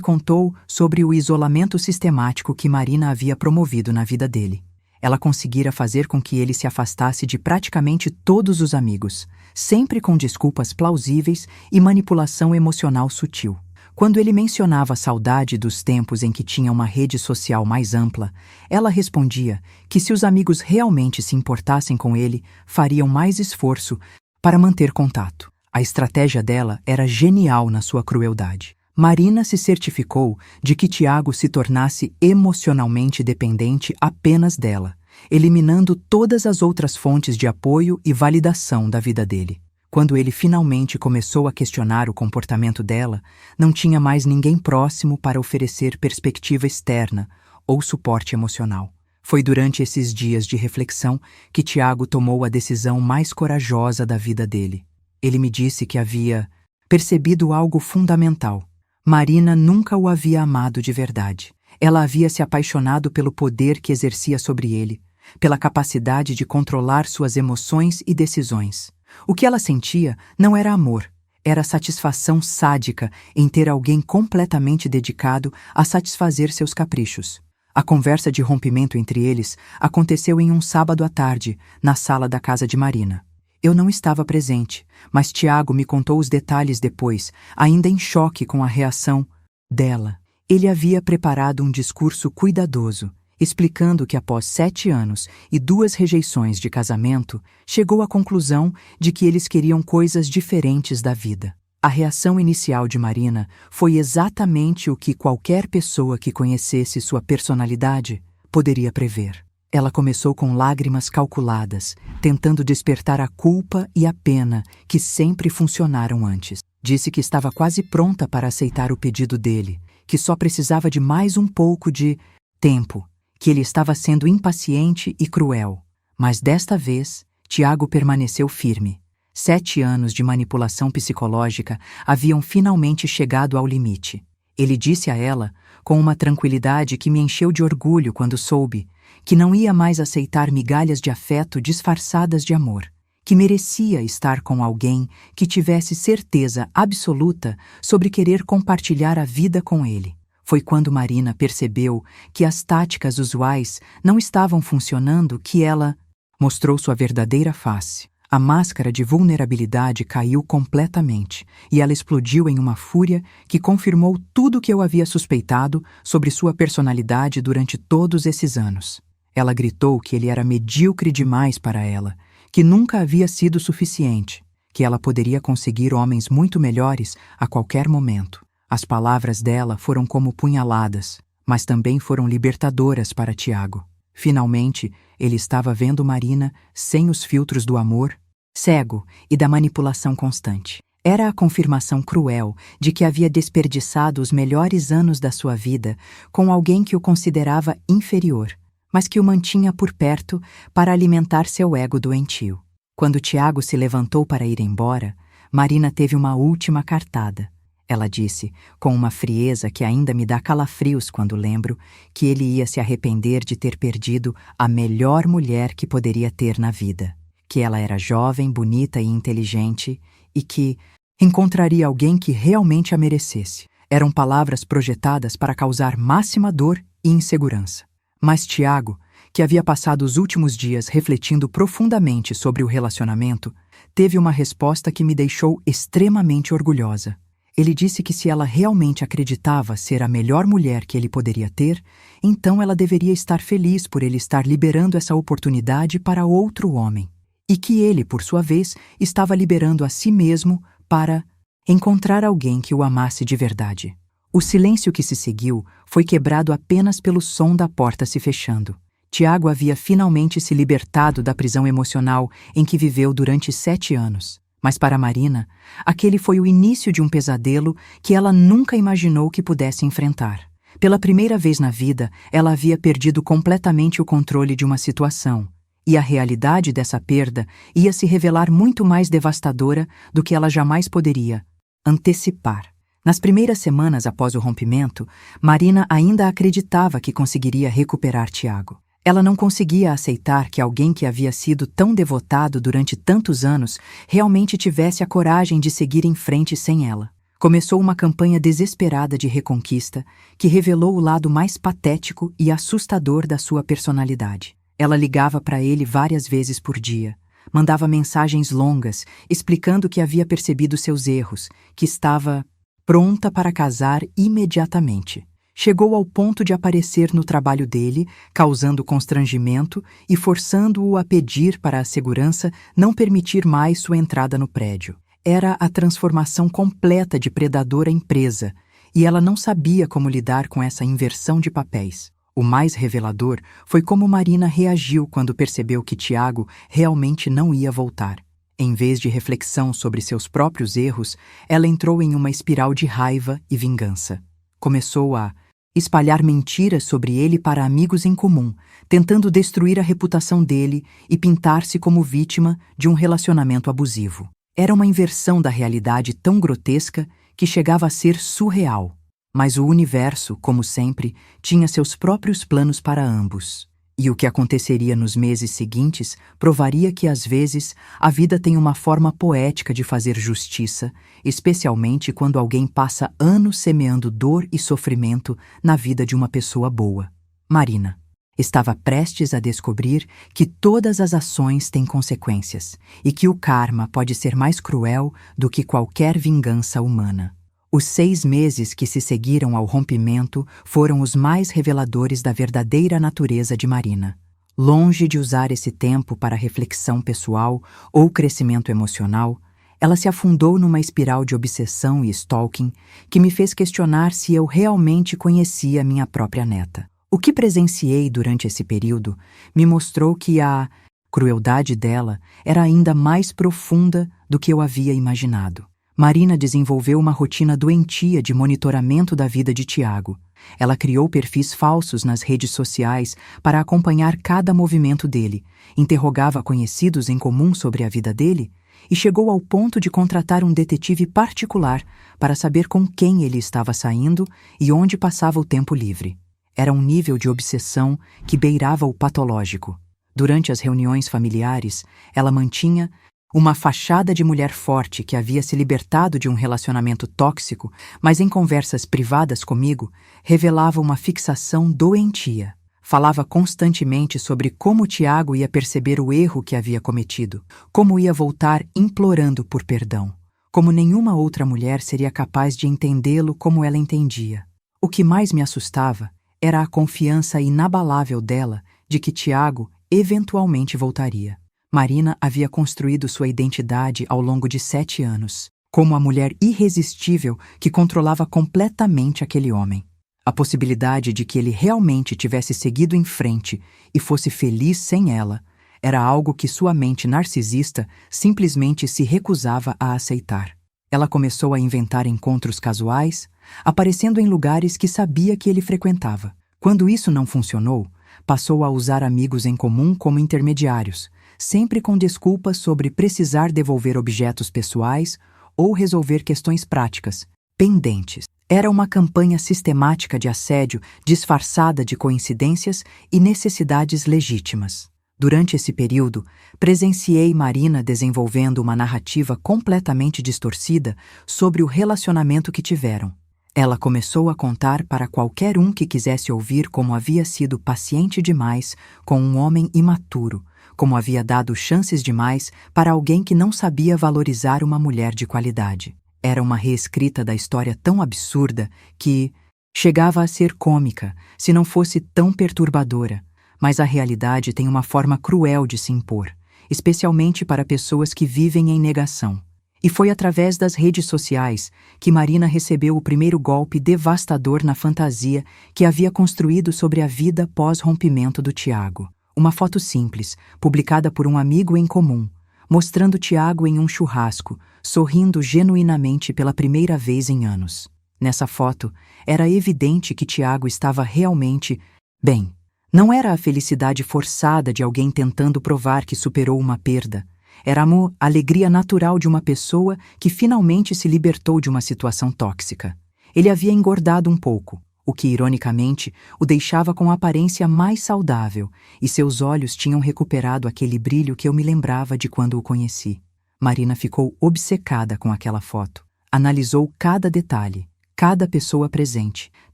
contou sobre o isolamento sistemático que Marina havia promovido na vida dele. Ela conseguira fazer com que ele se afastasse de praticamente todos os amigos, sempre com desculpas plausíveis e manipulação emocional sutil. Quando ele mencionava a saudade dos tempos em que tinha uma rede social mais ampla, ela respondia que se os amigos realmente se importassem com ele, fariam mais esforço para manter contato. A estratégia dela era genial na sua crueldade. Marina se certificou de que Tiago se tornasse emocionalmente dependente apenas dela, eliminando todas as outras fontes de apoio e validação da vida dele. Quando ele finalmente começou a questionar o comportamento dela, não tinha mais ninguém próximo para oferecer perspectiva externa ou suporte emocional. Foi durante esses dias de reflexão que Tiago tomou a decisão mais corajosa da vida dele. Ele me disse que havia percebido algo fundamental. Marina nunca o havia amado de verdade. Ela havia se apaixonado pelo poder que exercia sobre ele, pela capacidade de controlar suas emoções e decisões. O que ela sentia não era amor, era satisfação sádica em ter alguém completamente dedicado a satisfazer seus caprichos. A conversa de rompimento entre eles aconteceu em um sábado à tarde, na sala da casa de Marina. Eu não estava presente, mas Tiago me contou os detalhes depois, ainda em choque com a reação dela. Ele havia preparado um discurso cuidadoso, explicando que após 7 anos e 2 rejeições de casamento, chegou à conclusão de que eles queriam coisas diferentes da vida. A reação inicial de Marina foi exatamente o que qualquer pessoa que conhecesse sua personalidade poderia prever. Ela começou com lágrimas calculadas, tentando despertar a culpa e a pena que sempre funcionaram antes. Disse que estava quase pronta para aceitar o pedido dele, que só precisava de mais um pouco de tempo, que ele estava sendo impaciente e cruel. Mas desta vez, Tiago permaneceu firme. 7 anos de manipulação psicológica haviam finalmente chegado ao limite. Ele disse a ela, com uma tranquilidade que me encheu de orgulho quando soube, que não ia mais aceitar migalhas de afeto disfarçadas de amor, que merecia estar com alguém que tivesse certeza absoluta sobre querer compartilhar a vida com ele. Foi quando Marina percebeu que as táticas usuais não estavam funcionando que ela mostrou sua verdadeira face. A máscara de vulnerabilidade caiu completamente e ela explodiu em uma fúria que confirmou tudo o que eu havia suspeitado sobre sua personalidade durante todos esses anos. Ela gritou que ele era medíocre demais para ela, que nunca havia sido suficiente, que ela poderia conseguir homens muito melhores a qualquer momento. As palavras dela foram como punhaladas, mas também foram libertadoras para Tiago. Finalmente, ele estava vendo Marina sem os filtros do amor, cego e da manipulação constante. Era a confirmação cruel de que havia desperdiçado os melhores anos da sua vida com alguém que o considerava inferior, mas que o mantinha por perto para alimentar seu ego doentio. Quando Tiago se levantou para ir embora, Marina teve uma última cartada. Ela disse, com uma frieza que ainda me dá calafrios quando lembro, que ele ia se arrepender de ter perdido a melhor mulher que poderia ter na vida, que ela era jovem, bonita e inteligente e que encontraria alguém que realmente a merecesse. Eram palavras projetadas para causar máxima dor e insegurança. Mas Tiago, que havia passado os últimos dias refletindo profundamente sobre o relacionamento, teve uma resposta que me deixou extremamente orgulhosa. Ele disse que se ela realmente acreditava ser a melhor mulher que ele poderia ter, então ela deveria estar feliz por ele estar liberando essa oportunidade para outro homem. E que ele, por sua vez, estava liberando a si mesmo para encontrar alguém que o amasse de verdade. O silêncio que se seguiu foi quebrado apenas pelo som da porta se fechando. Tiago havia finalmente se libertado da prisão emocional em que viveu durante 7 anos. Mas para Marina, aquele foi o início de um pesadelo que ela nunca imaginou que pudesse enfrentar. Pela primeira vez na vida, ela havia perdido completamente o controle de uma situação, e a realidade dessa perda ia se revelar muito mais devastadora do que ela jamais poderia antecipar. Nas primeiras semanas após o rompimento, Marina ainda acreditava que conseguiria recuperar Tiago. Ela não conseguia aceitar que alguém que havia sido tão devotado durante tantos anos realmente tivesse a coragem de seguir em frente sem ela. Começou uma campanha desesperada de reconquista que revelou o lado mais patético e assustador da sua personalidade. Ela ligava para ele várias vezes por dia, mandava mensagens longas explicando que havia percebido seus erros, que estava pronta para casar imediatamente. Chegou ao ponto de aparecer no trabalho dele, causando constrangimento e forçando-o a pedir para a segurança não permitir mais sua entrada no prédio. Era a transformação completa de predadora em presa, e ela não sabia como lidar com essa inversão de papéis. O mais revelador foi como Marina reagiu quando percebeu que Tiago realmente não ia voltar. Em vez de reflexão sobre seus próprios erros, ela entrou em uma espiral de raiva e vingança. Começou a espalhar mentiras sobre ele para amigos em comum, tentando destruir a reputação dele e pintar-se como vítima de um relacionamento abusivo. Era uma inversão da realidade tão grotesca que chegava a ser surreal. Mas o universo, como sempre, tinha seus próprios planos para ambos. E o que aconteceria nos meses seguintes provaria que, às vezes, a vida tem uma forma poética de fazer justiça, especialmente quando alguém passa anos semeando dor e sofrimento na vida de uma pessoa boa. Marina estava prestes a descobrir que todas as ações têm consequências e que o karma pode ser mais cruel do que qualquer vingança humana. Os 6 meses que se seguiram ao rompimento foram os mais reveladores da verdadeira natureza de Marina. Longe de usar esse tempo para reflexão pessoal ou crescimento emocional, ela se afundou numa espiral de obsessão e stalking que me fez questionar se eu realmente conhecia minha própria neta. O que presenciei durante esse período me mostrou que a crueldade dela era ainda mais profunda do que eu havia imaginado. Marina desenvolveu uma rotina doentia de monitoramento da vida de Tiago. Ela criou perfis falsos nas redes sociais para acompanhar cada movimento dele, interrogava conhecidos em comum sobre a vida dele e chegou ao ponto de contratar um detetive particular para saber com quem ele estava saindo e onde passava o tempo livre. Era um nível de obsessão que beirava o patológico. Durante as reuniões familiares, ela mantinha uma fachada de mulher forte que havia se libertado de um relacionamento tóxico, mas em conversas privadas comigo, revelava uma fixação doentia. Falava constantemente sobre como Tiago ia perceber o erro que havia cometido, como ia voltar implorando por perdão, como nenhuma outra mulher seria capaz de entendê-lo como ela entendia. O que mais me assustava era a confiança inabalável dela de que Tiago eventualmente voltaria. Marina havia construído sua identidade ao longo de 7 anos, como a mulher irresistível que controlava completamente aquele homem. A possibilidade de que ele realmente tivesse seguido em frente e fosse feliz sem ela era algo que sua mente narcisista simplesmente se recusava a aceitar. Ela começou a inventar encontros casuais, aparecendo em lugares que sabia que ele frequentava. Quando isso não funcionou, passou a usar amigos em comum como intermediários, sempre com desculpas sobre precisar devolver objetos pessoais ou resolver questões práticas, pendentes. Era uma campanha sistemática de assédio disfarçada de coincidências e necessidades legítimas. Durante esse período, presenciei Marina desenvolvendo uma narrativa completamente distorcida sobre o relacionamento que tiveram. Ela começou a contar para qualquer um que quisesse ouvir como havia sido paciente demais com um homem imaturo, como havia dado chances demais para alguém que não sabia valorizar uma mulher de qualidade. Era uma reescrita da história tão absurda que chegava a ser cômica, se não fosse tão perturbadora. Mas a realidade tem uma forma cruel de se impor, especialmente para pessoas que vivem em negação. E foi através das redes sociais que Marina recebeu o primeiro golpe devastador na fantasia que havia construído sobre a vida pós-rompimento do Tiago. Uma foto simples, publicada por um amigo em comum, mostrando Tiago em um churrasco, sorrindo genuinamente pela primeira vez em anos. Nessa foto, era evidente que Tiago estava realmente bem. Não era a felicidade forçada de alguém tentando provar que superou uma perda. Era a alegria natural de uma pessoa que finalmente se libertou de uma situação tóxica. Ele havia engordado um pouco, o que, ironicamente, o deixava com a aparência mais saudável, e seus olhos tinham recuperado aquele brilho que eu me lembrava de quando o conheci. Marina ficou obcecada com aquela foto. Analisou cada detalhe, cada pessoa presente,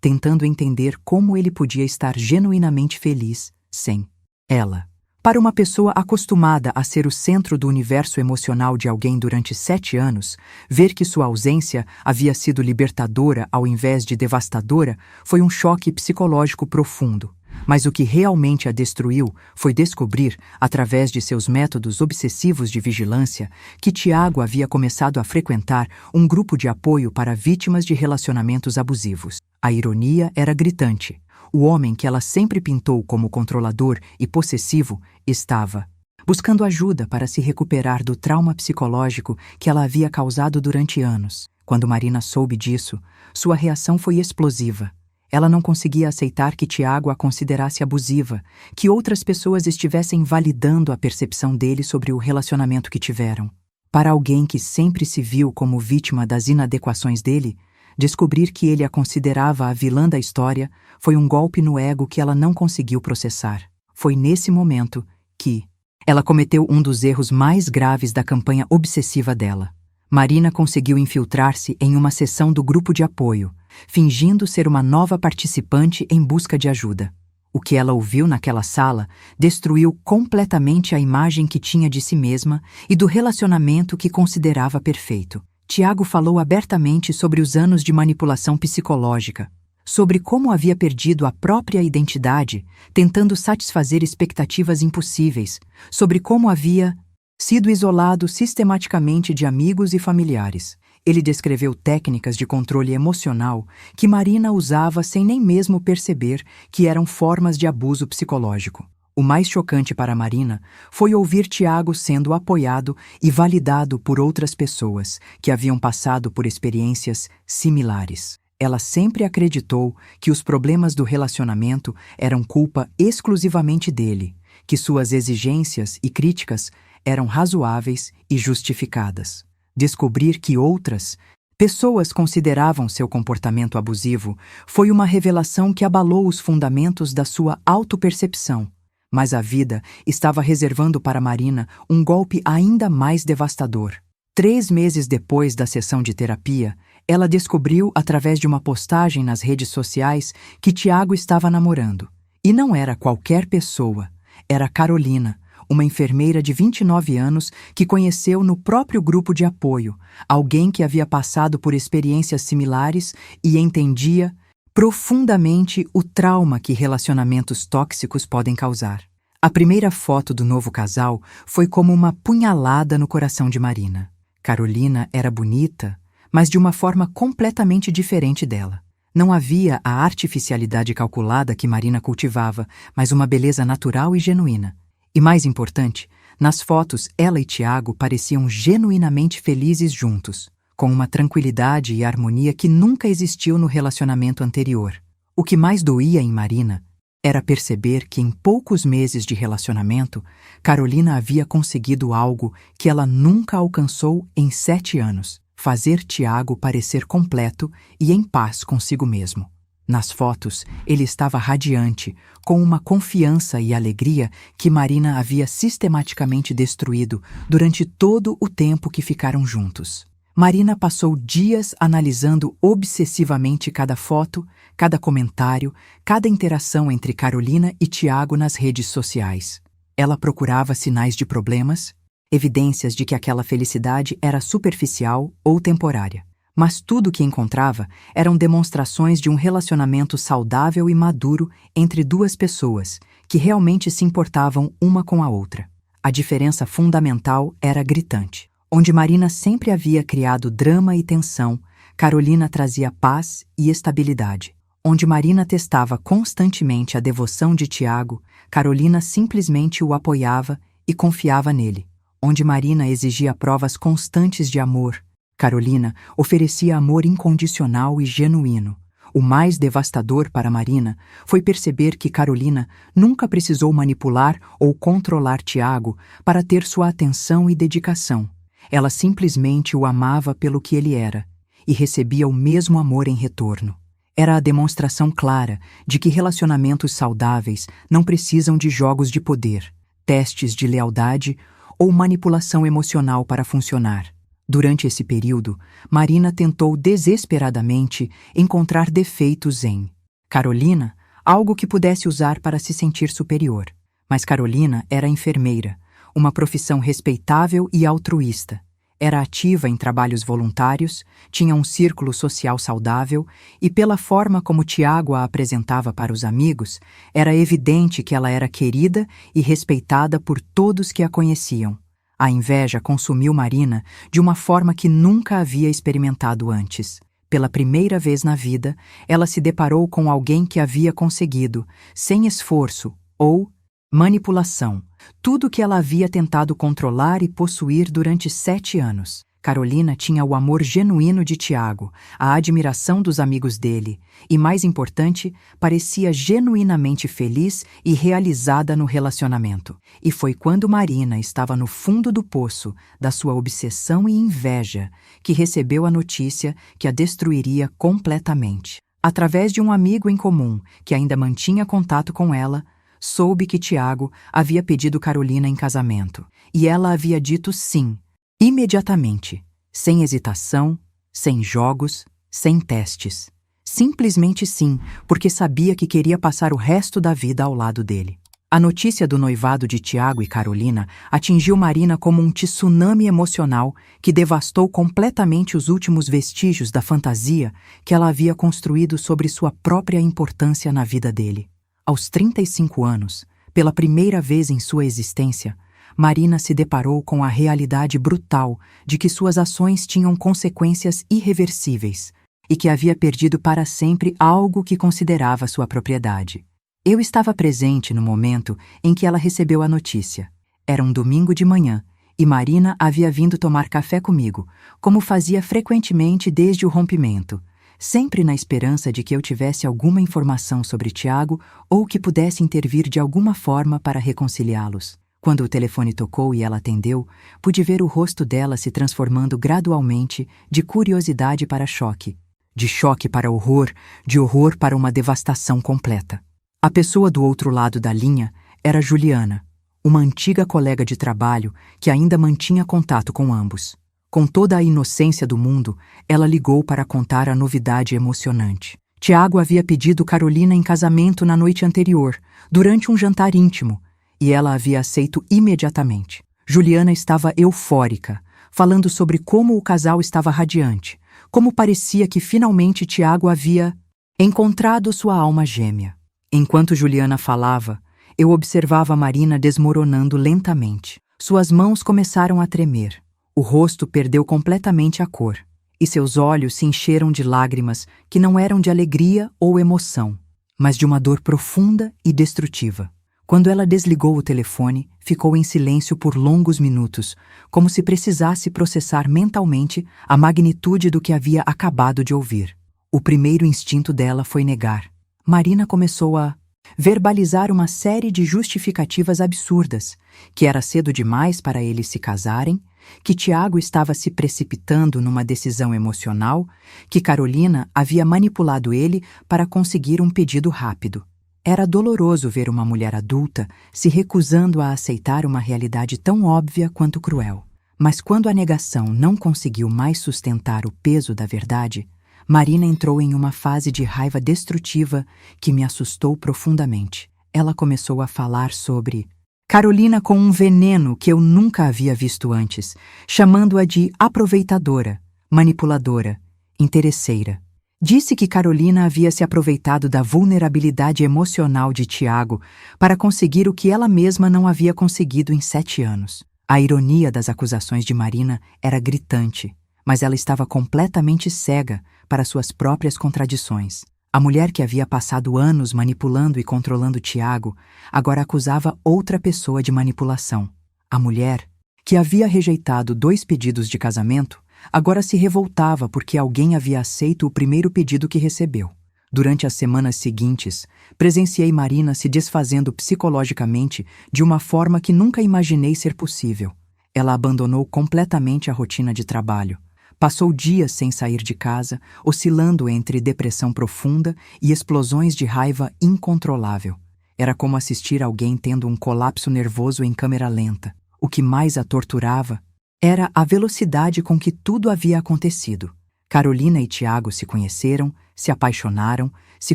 tentando entender como ele podia estar genuinamente feliz sem ela. Para uma pessoa acostumada a ser o centro do universo emocional de alguém durante 7 anos, ver que sua ausência havia sido libertadora ao invés de devastadora foi um choque psicológico profundo. Mas o que realmente a destruiu foi descobrir, através de seus métodos obsessivos de vigilância, que Tiago havia começado a frequentar um grupo de apoio para vítimas de relacionamentos abusivos. A ironia era gritante. O homem que ela sempre pintou como controlador e possessivo estava buscando ajuda para se recuperar do trauma psicológico que ela havia causado durante anos. Quando Marina soube disso, sua reação foi explosiva. Ela não conseguia aceitar que Tiago a considerasse abusiva, que outras pessoas estivessem validando a percepção dele sobre o relacionamento que tiveram. Para alguém que sempre se viu como vítima das inadequações dele, descobrir que ele a considerava a vilã da história foi um golpe no ego que ela não conseguiu processar. Foi nesse momento que ela cometeu um dos erros mais graves da campanha obsessiva dela. Marina conseguiu infiltrar-se em uma sessão do grupo de apoio, fingindo ser uma nova participante em busca de ajuda. O que ela ouviu naquela sala destruiu completamente a imagem que tinha de si mesma e do relacionamento que considerava perfeito. Tiago falou abertamente sobre os anos de manipulação psicológica, sobre como havia perdido a própria identidade, tentando satisfazer expectativas impossíveis, sobre como havia sido isolado sistematicamente de amigos e familiares. Ele descreveu técnicas de controle emocional que Marina usava sem nem mesmo perceber que eram formas de abuso psicológico. O mais chocante para Marina foi ouvir Tiago sendo apoiado e validado por outras pessoas que haviam passado por experiências similares. Ela sempre acreditou que os problemas do relacionamento eram culpa exclusivamente dele, que suas exigências e críticas eram razoáveis e justificadas. Descobrir que outras pessoas consideravam seu comportamento abusivo foi uma revelação que abalou os fundamentos da sua autopercepção. Mas a vida estava reservando para Marina um golpe ainda mais devastador. 3 meses depois da sessão de terapia, ela descobriu através de uma postagem nas redes sociais que Tiago estava namorando. E não era qualquer pessoa, era Carolina, uma enfermeira de 29 anos que conheceu no próprio grupo de apoio, alguém que havia passado por experiências similares e entendia profundamente o trauma que relacionamentos tóxicos podem causar. A primeira foto do novo casal foi como uma punhalada no coração de Marina. Carolina era bonita, mas de uma forma completamente diferente dela. Não havia a artificialidade calculada que Marina cultivava, mas uma beleza natural e genuína. E mais importante, nas fotos ela e Tiago pareciam genuinamente felizes juntos, com uma tranquilidade e harmonia que nunca existiu no relacionamento anterior. O que mais doía em Marina era perceber que em poucos meses de relacionamento, Carolina havia conseguido algo que ela nunca alcançou em 7 anos: fazer Tiago parecer completo e em paz consigo mesmo. Nas fotos, ele estava radiante, com uma confiança e alegria que Marina havia sistematicamente destruído durante todo o tempo que ficaram juntos. Marina passou dias analisando obsessivamente cada foto, cada comentário, cada interação entre Carolina e Tiago nas redes sociais. Ela procurava sinais de problemas, evidências de que aquela felicidade era superficial ou temporária. Mas tudo o que encontrava eram demonstrações de um relacionamento saudável e maduro entre 2 pessoas que realmente se importavam uma com a outra. A diferença fundamental era gritante. Onde Marina sempre havia criado drama e tensão, Carolina trazia paz e estabilidade. Onde Marina testava constantemente a devoção de Tiago, Carolina simplesmente o apoiava e confiava nele. Onde Marina exigia provas constantes de amor, Carolina oferecia amor incondicional e genuíno. O mais devastador para Marina foi perceber que Carolina nunca precisou manipular ou controlar Tiago para ter sua atenção e dedicação. Ela simplesmente o amava pelo que ele era e recebia o mesmo amor em retorno. Era a demonstração clara de que relacionamentos saudáveis não precisam de jogos de poder, testes de lealdade ou manipulação emocional para funcionar. Durante esse período, Marina tentou desesperadamente encontrar defeitos em Carolina, algo que pudesse usar para se sentir superior. Mas Carolina era enfermeira, uma profissão respeitável e altruísta. Era ativa em trabalhos voluntários, tinha um círculo social saudável e, pela forma como Tiago a apresentava para os amigos, era evidente que ela era querida e respeitada por todos que a conheciam. A inveja consumiu Marina de uma forma que nunca havia experimentado antes. Pela primeira vez na vida, ela se deparou com alguém que havia conseguido, sem esforço ou manipulação, tudo que ela havia tentado controlar e possuir durante 7 anos. Carolina tinha o amor genuíno de Tiago, a admiração dos amigos dele e, mais importante, parecia genuinamente feliz e realizada no relacionamento. E foi quando Marina estava no fundo do poço da sua obsessão e inveja que recebeu a notícia que a destruiria completamente. Através de um amigo em comum que ainda mantinha contato com ela, soube que Tiago havia pedido Carolina em casamento e ela havia dito sim. Imediatamente, sem hesitação, sem jogos, sem testes. Simplesmente sim, porque sabia que queria passar o resto da vida ao lado dele. A notícia do noivado de Tiago e Carolina atingiu Marina como um tsunami emocional que devastou completamente os últimos vestígios da fantasia que ela havia construído sobre sua própria importância na vida dele. Aos 35 anos, pela primeira vez em sua existência, Marina se deparou com a realidade brutal de que suas ações tinham consequências irreversíveis e que havia perdido para sempre algo que considerava sua propriedade. Eu estava presente no momento em que ela recebeu a notícia. Era um domingo de manhã e Marina havia vindo tomar café comigo, como fazia frequentemente desde o rompimento, sempre na esperança de que eu tivesse alguma informação sobre Tiago ou que pudesse intervir de alguma forma para reconciliá-los. Quando o telefone tocou e ela atendeu, pude ver o rosto dela se transformando gradualmente de curiosidade para choque, de choque para horror, de horror para uma devastação completa. A pessoa do outro lado da linha era Juliana, uma antiga colega de trabalho que ainda mantinha contato com ambos. Com toda a inocência do mundo, ela ligou para contar a novidade emocionante. Tiago havia pedido Carolina em casamento na noite anterior, durante um jantar íntimo, e ela havia aceito imediatamente. Juliana estava eufórica, falando sobre como o casal estava radiante, como parecia que finalmente Tiago havia encontrado sua alma gêmea. Enquanto Juliana falava, eu observava Marina desmoronando lentamente. Suas mãos começaram a tremer. O rosto perdeu completamente a cor, e seus olhos se encheram de lágrimas que não eram de alegria ou emoção, mas de uma dor profunda e destrutiva. Quando ela desligou o telefone, ficou em silêncio por longos minutos, como se precisasse processar mentalmente a magnitude do que havia acabado de ouvir. O primeiro instinto dela foi negar. Marina começou a verbalizar uma série de justificativas absurdas, que era cedo demais para eles se casarem, que Tiago estava se precipitando numa decisão emocional, que Carolina havia manipulado ele para conseguir um pedido rápido. Era doloroso ver uma mulher adulta se recusando a aceitar uma realidade tão óbvia quanto cruel. Mas quando a negação não conseguiu mais sustentar o peso da verdade, Marina entrou em uma fase de raiva destrutiva que me assustou profundamente. Ela começou a falar sobre Carolina com um veneno que eu nunca havia visto antes, chamando-a de aproveitadora, manipuladora, interesseira. Disse que Carolina havia se aproveitado da vulnerabilidade emocional de Tiago para conseguir o que ela mesma não havia conseguido em 7 anos. A ironia das acusações de Marina era gritante, mas ela estava completamente cega para suas próprias contradições. A mulher que havia passado anos manipulando e controlando Tiago agora acusava outra pessoa de manipulação. A mulher, que havia rejeitado 2 pedidos de casamento, agora se revoltava porque alguém havia aceito o primeiro pedido que recebeu. Durante as semanas seguintes, presenciei Marina se desfazendo psicologicamente de uma forma que nunca imaginei ser possível. Ela abandonou completamente a rotina de trabalho. Passou dias sem sair de casa, oscilando entre depressão profunda e explosões de raiva incontrolável. Era como assistir alguém tendo um colapso nervoso em câmera lenta. O que mais a torturava era a velocidade com que tudo havia acontecido. Carolina e Tiago se conheceram, se apaixonaram, se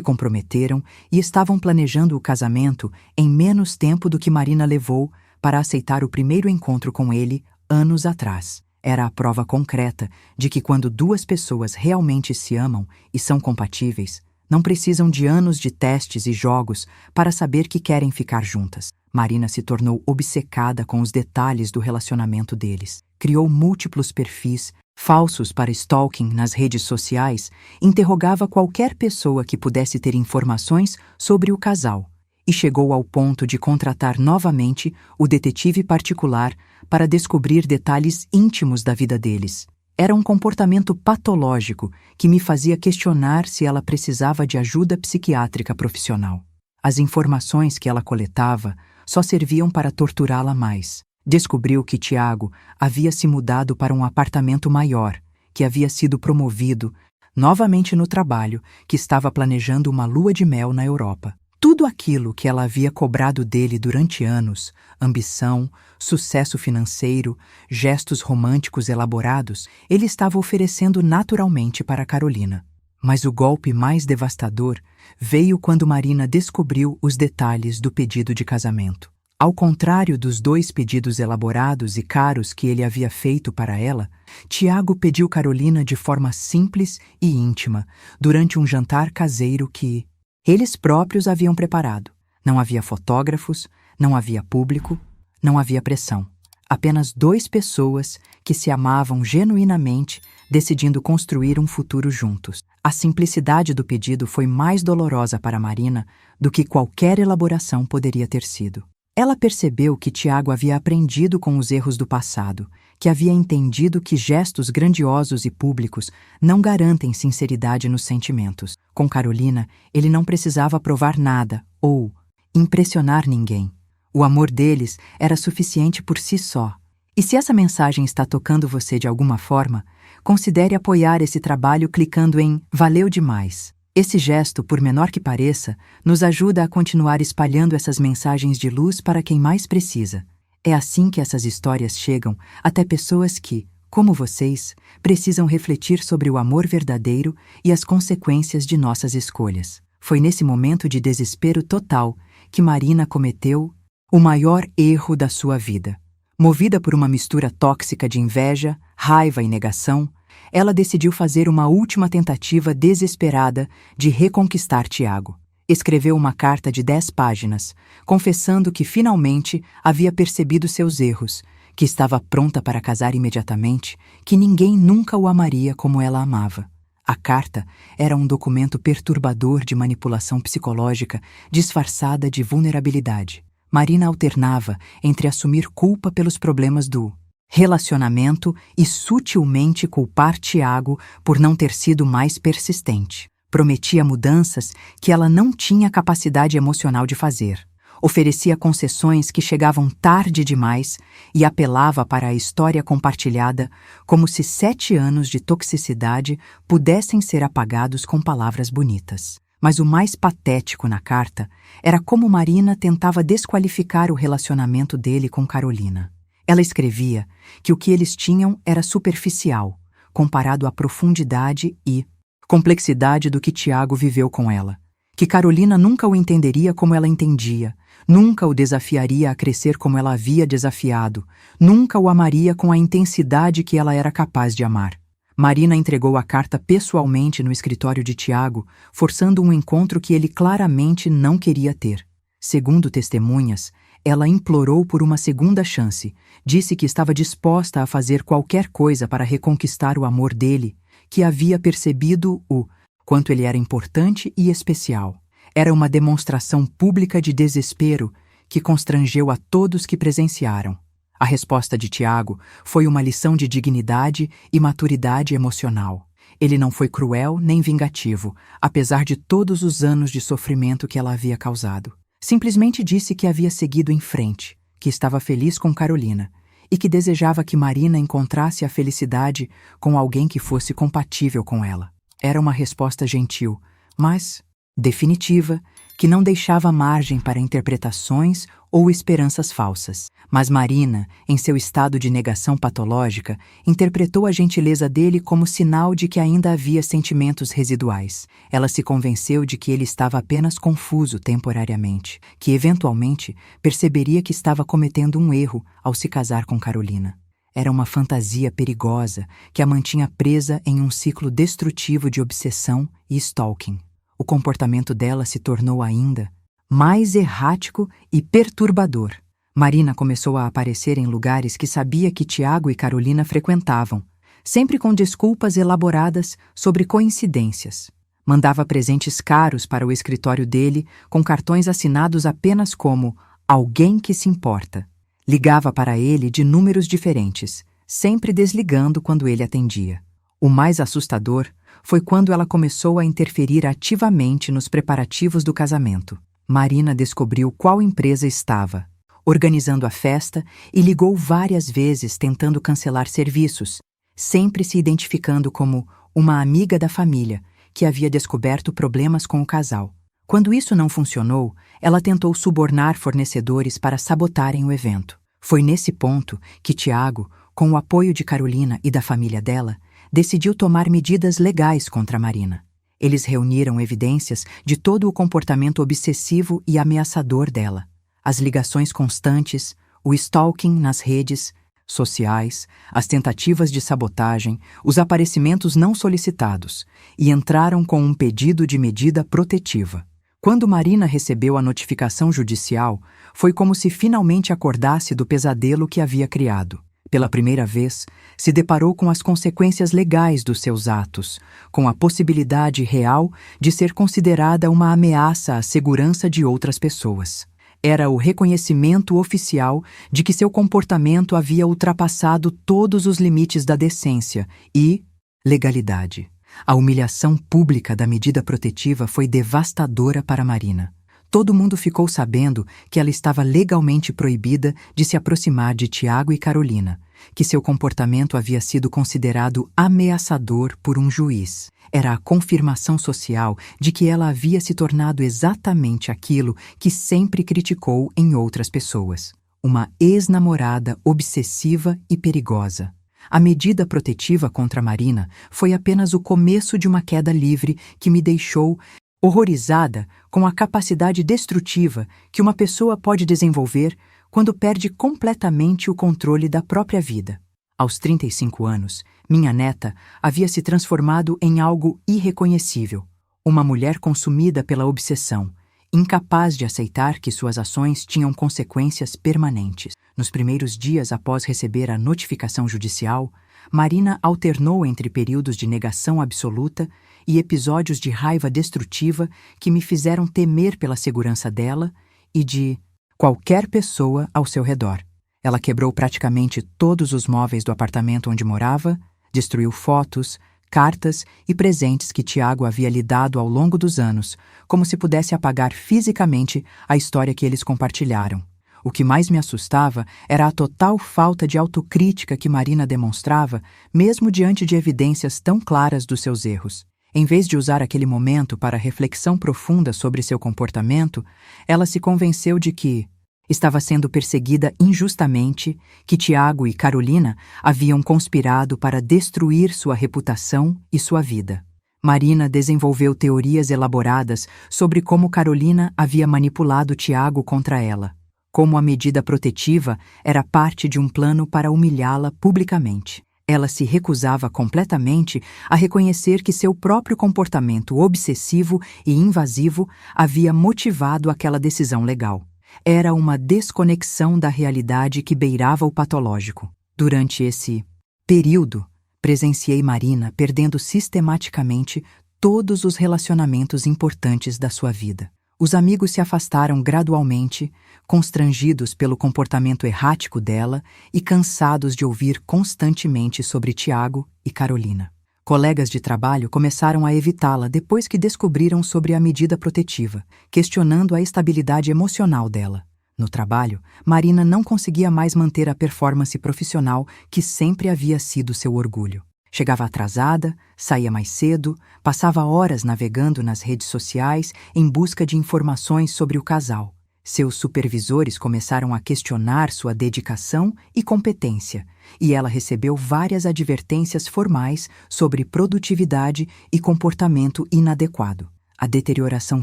comprometeram e estavam planejando o casamento em menos tempo do que Marina levou para aceitar o primeiro encontro com ele anos atrás. Era a prova concreta de que quando 2 pessoas realmente se amam e são compatíveis, não precisam de anos de testes e jogos para saber que querem ficar juntas. Marina se tornou obcecada com os detalhes do relacionamento deles. Criou múltiplos perfis falsos para stalking nas redes sociais, interrogava qualquer pessoa que pudesse ter informações sobre o casal e chegou ao ponto de contratar novamente o detetive particular para descobrir detalhes íntimos da vida deles. Era um comportamento patológico que me fazia questionar se ela precisava de ajuda psiquiátrica profissional. As informações que ela coletava só serviam para torturá-la mais. Descobriu que Tiago havia se mudado para um apartamento maior, que havia sido promovido novamente no trabalho, que estava planejando uma lua de mel na Europa. Tudo aquilo que ela havia cobrado dele durante anos, ambição, sucesso financeiro, gestos românticos elaborados, ele estava oferecendo naturalmente para Carolina. Mas o golpe mais devastador veio quando Marina descobriu os detalhes do pedido de casamento. Ao contrário dos 2 pedidos elaborados e caros que ele havia feito para ela, Tiago pediu Carolina de forma simples e íntima, durante um jantar caseiro que eles próprios haviam preparado. Não havia fotógrafos, não havia público, não havia pressão. Apenas 2 pessoas que se amavam genuinamente, decidindo construir um futuro juntos. A simplicidade do pedido foi mais dolorosa para Marina do que qualquer elaboração poderia ter sido. Ela percebeu que Tiago havia aprendido com os erros do passado, que havia entendido que gestos grandiosos e públicos não garantem sinceridade nos sentimentos. Com Carolina, ele não precisava provar nada ou impressionar ninguém. O amor deles era suficiente por si só. E se essa mensagem está tocando você de alguma forma, considere apoiar esse trabalho clicando em Valeu demais. Esse gesto, por menor que pareça, nos ajuda a continuar espalhando essas mensagens de luz para quem mais precisa. É assim que essas histórias chegam até pessoas que, como vocês, precisam refletir sobre o amor verdadeiro e as consequências de nossas escolhas. Foi nesse momento de desespero total que Marina cometeu o maior erro da sua vida. Movida por uma mistura tóxica de inveja, raiva e negação, ela decidiu fazer uma última tentativa desesperada de reconquistar Tiago. Escreveu uma carta de 10 páginas, confessando que finalmente havia percebido seus erros, que estava pronta para casar imediatamente, que ninguém nunca o amaria como ela amava. A carta era um documento perturbador de manipulação psicológica disfarçada de vulnerabilidade. Marina alternava entre assumir culpa pelos problemas do relacionamento e sutilmente culpar Tiago por não ter sido mais persistente. Prometia mudanças que ela não tinha capacidade emocional de fazer. Oferecia concessões que chegavam tarde demais e apelava para a história compartilhada como se 7 anos de toxicidade pudessem ser apagados com palavras bonitas. Mas o mais patético na carta era como Marina tentava desqualificar o relacionamento dele com Carolina. Ela escrevia que o que eles tinham era superficial, comparado à profundidade e complexidade do que Tiago viveu com ela, que Carolina nunca o entenderia como ela entendia, nunca o desafiaria a crescer como ela havia desafiado, nunca o amaria com a intensidade que ela era capaz de amar. Marina entregou a carta pessoalmente no escritório de Tiago, forçando um encontro que ele claramente não queria ter. Segundo testemunhas, Ela implorou por uma segunda chance, disse que estava disposta a fazer qualquer coisa para reconquistar o amor dele, que havia percebido o quanto ele era importante e especial. Era uma demonstração pública de desespero que constrangeu a todos que presenciaram. A resposta de Tiago foi uma lição de dignidade e maturidade emocional. Ele não foi cruel nem vingativo, apesar de todos os anos de sofrimento que ela havia causado. Simplesmente disse que havia seguido em frente, que estava feliz com Carolina e que desejava que Marina encontrasse a felicidade com alguém que fosse compatível com ela. Era uma resposta gentil, mas definitiva, que não deixava margem para interpretações ou esperanças falsas. Mas Marina, em seu estado de negação patológica, interpretou a gentileza dele como sinal de que ainda havia sentimentos residuais. Ela se convenceu de que ele estava apenas confuso temporariamente, que eventualmente perceberia que estava cometendo um erro ao se casar com Carolina. Era uma fantasia perigosa que a mantinha presa em um ciclo destrutivo de obsessão e stalking. O comportamento dela se tornou ainda mais errático e perturbador. Marina começou a aparecer em lugares que sabia que Tiago e Carolina frequentavam, sempre com desculpas elaboradas sobre coincidências. Mandava presentes caros para o escritório dele, com cartões assinados apenas como "Alguém que se importa". Ligava para ele de números diferentes, sempre desligando quando ele atendia. O mais assustador foi quando ela começou a interferir ativamente nos preparativos do casamento. Marina descobriu qual empresa estava organizando a festa e ligou várias vezes tentando cancelar serviços, sempre se identificando como uma amiga da família que havia descoberto problemas com o casal. Quando isso não funcionou, ela tentou subornar fornecedores para sabotarem o evento. Foi nesse ponto que Tiago, com o apoio de Carolina e da família dela, decidiu tomar medidas legais contra Marina. Eles reuniram evidências de todo o comportamento obsessivo e ameaçador dela. As ligações constantes, o stalking nas redes sociais, as tentativas de sabotagem, os aparecimentos não solicitados, e entraram com um pedido de medida protetiva. Quando Marina recebeu a notificação judicial, foi como se finalmente acordasse do pesadelo que havia criado. Pela primeira vez, se deparou com as consequências legais dos seus atos, com a possibilidade real de ser considerada uma ameaça à segurança de outras pessoas. Era o reconhecimento oficial de que seu comportamento havia ultrapassado todos os limites da decência e legalidade. A humilhação pública da medida protetiva foi devastadora para Marina. Todo mundo ficou sabendo que ela estava legalmente proibida de se aproximar de Tiago e Carolina, que seu comportamento havia sido considerado ameaçador por um juiz. Era a confirmação social de que ela havia se tornado exatamente aquilo que sempre criticou em outras pessoas: uma ex-namorada obsessiva e perigosa. A medida protetiva contra Marina foi apenas o começo de uma queda livre que me deixou horrorizada com a capacidade destrutiva que uma pessoa pode desenvolver quando perde completamente o controle da própria vida. Aos 35 anos, minha neta havia se transformado em algo irreconhecível, uma mulher consumida pela obsessão, incapaz de aceitar que suas ações tinham consequências permanentes. Nos primeiros dias após receber a notificação judicial, Marina alternou entre períodos de negação absoluta e episódios de raiva destrutiva que me fizeram temer pela segurança dela e de qualquer pessoa ao seu redor. Ela quebrou praticamente todos os móveis do apartamento onde morava, destruiu fotos, cartas e presentes que Tiago havia lhe dado ao longo dos anos, como se pudesse apagar fisicamente a história que eles compartilharam. O que mais me assustava era a total falta de autocrítica que Marina demonstrava, mesmo diante de evidências tão claras dos seus erros. Em vez de usar aquele momento para reflexão profunda sobre seu comportamento, ela se convenceu de que estava sendo perseguida injustamente, que Tiago e Carolina haviam conspirado para destruir sua reputação e sua vida. Marina desenvolveu teorias elaboradas sobre como Carolina havia manipulado Tiago contra ela, como a medida protetiva era parte de um plano para humilhá-la publicamente. Ela se recusava completamente a reconhecer que seu próprio comportamento obsessivo e invasivo havia motivado aquela decisão legal. Era uma desconexão da realidade que beirava o patológico. Durante esse período, presenciei Marina perdendo sistematicamente todos os relacionamentos importantes da sua vida. Os amigos se afastaram gradualmente, constrangidos pelo comportamento errático dela e cansados de ouvir constantemente sobre Tiago e Carolina. Colegas de trabalho começaram a evitá-la depois que descobriram sobre a medida protetiva, questionando a estabilidade emocional dela. No trabalho, Marina não conseguia mais manter a performance profissional que sempre havia sido seu orgulho. Chegava atrasada, saía mais cedo, passava horas navegando nas redes sociais em busca de informações sobre o casal. Seus supervisores começaram a questionar sua dedicação e competência, e ela recebeu várias advertências formais sobre produtividade e comportamento inadequado. A deterioração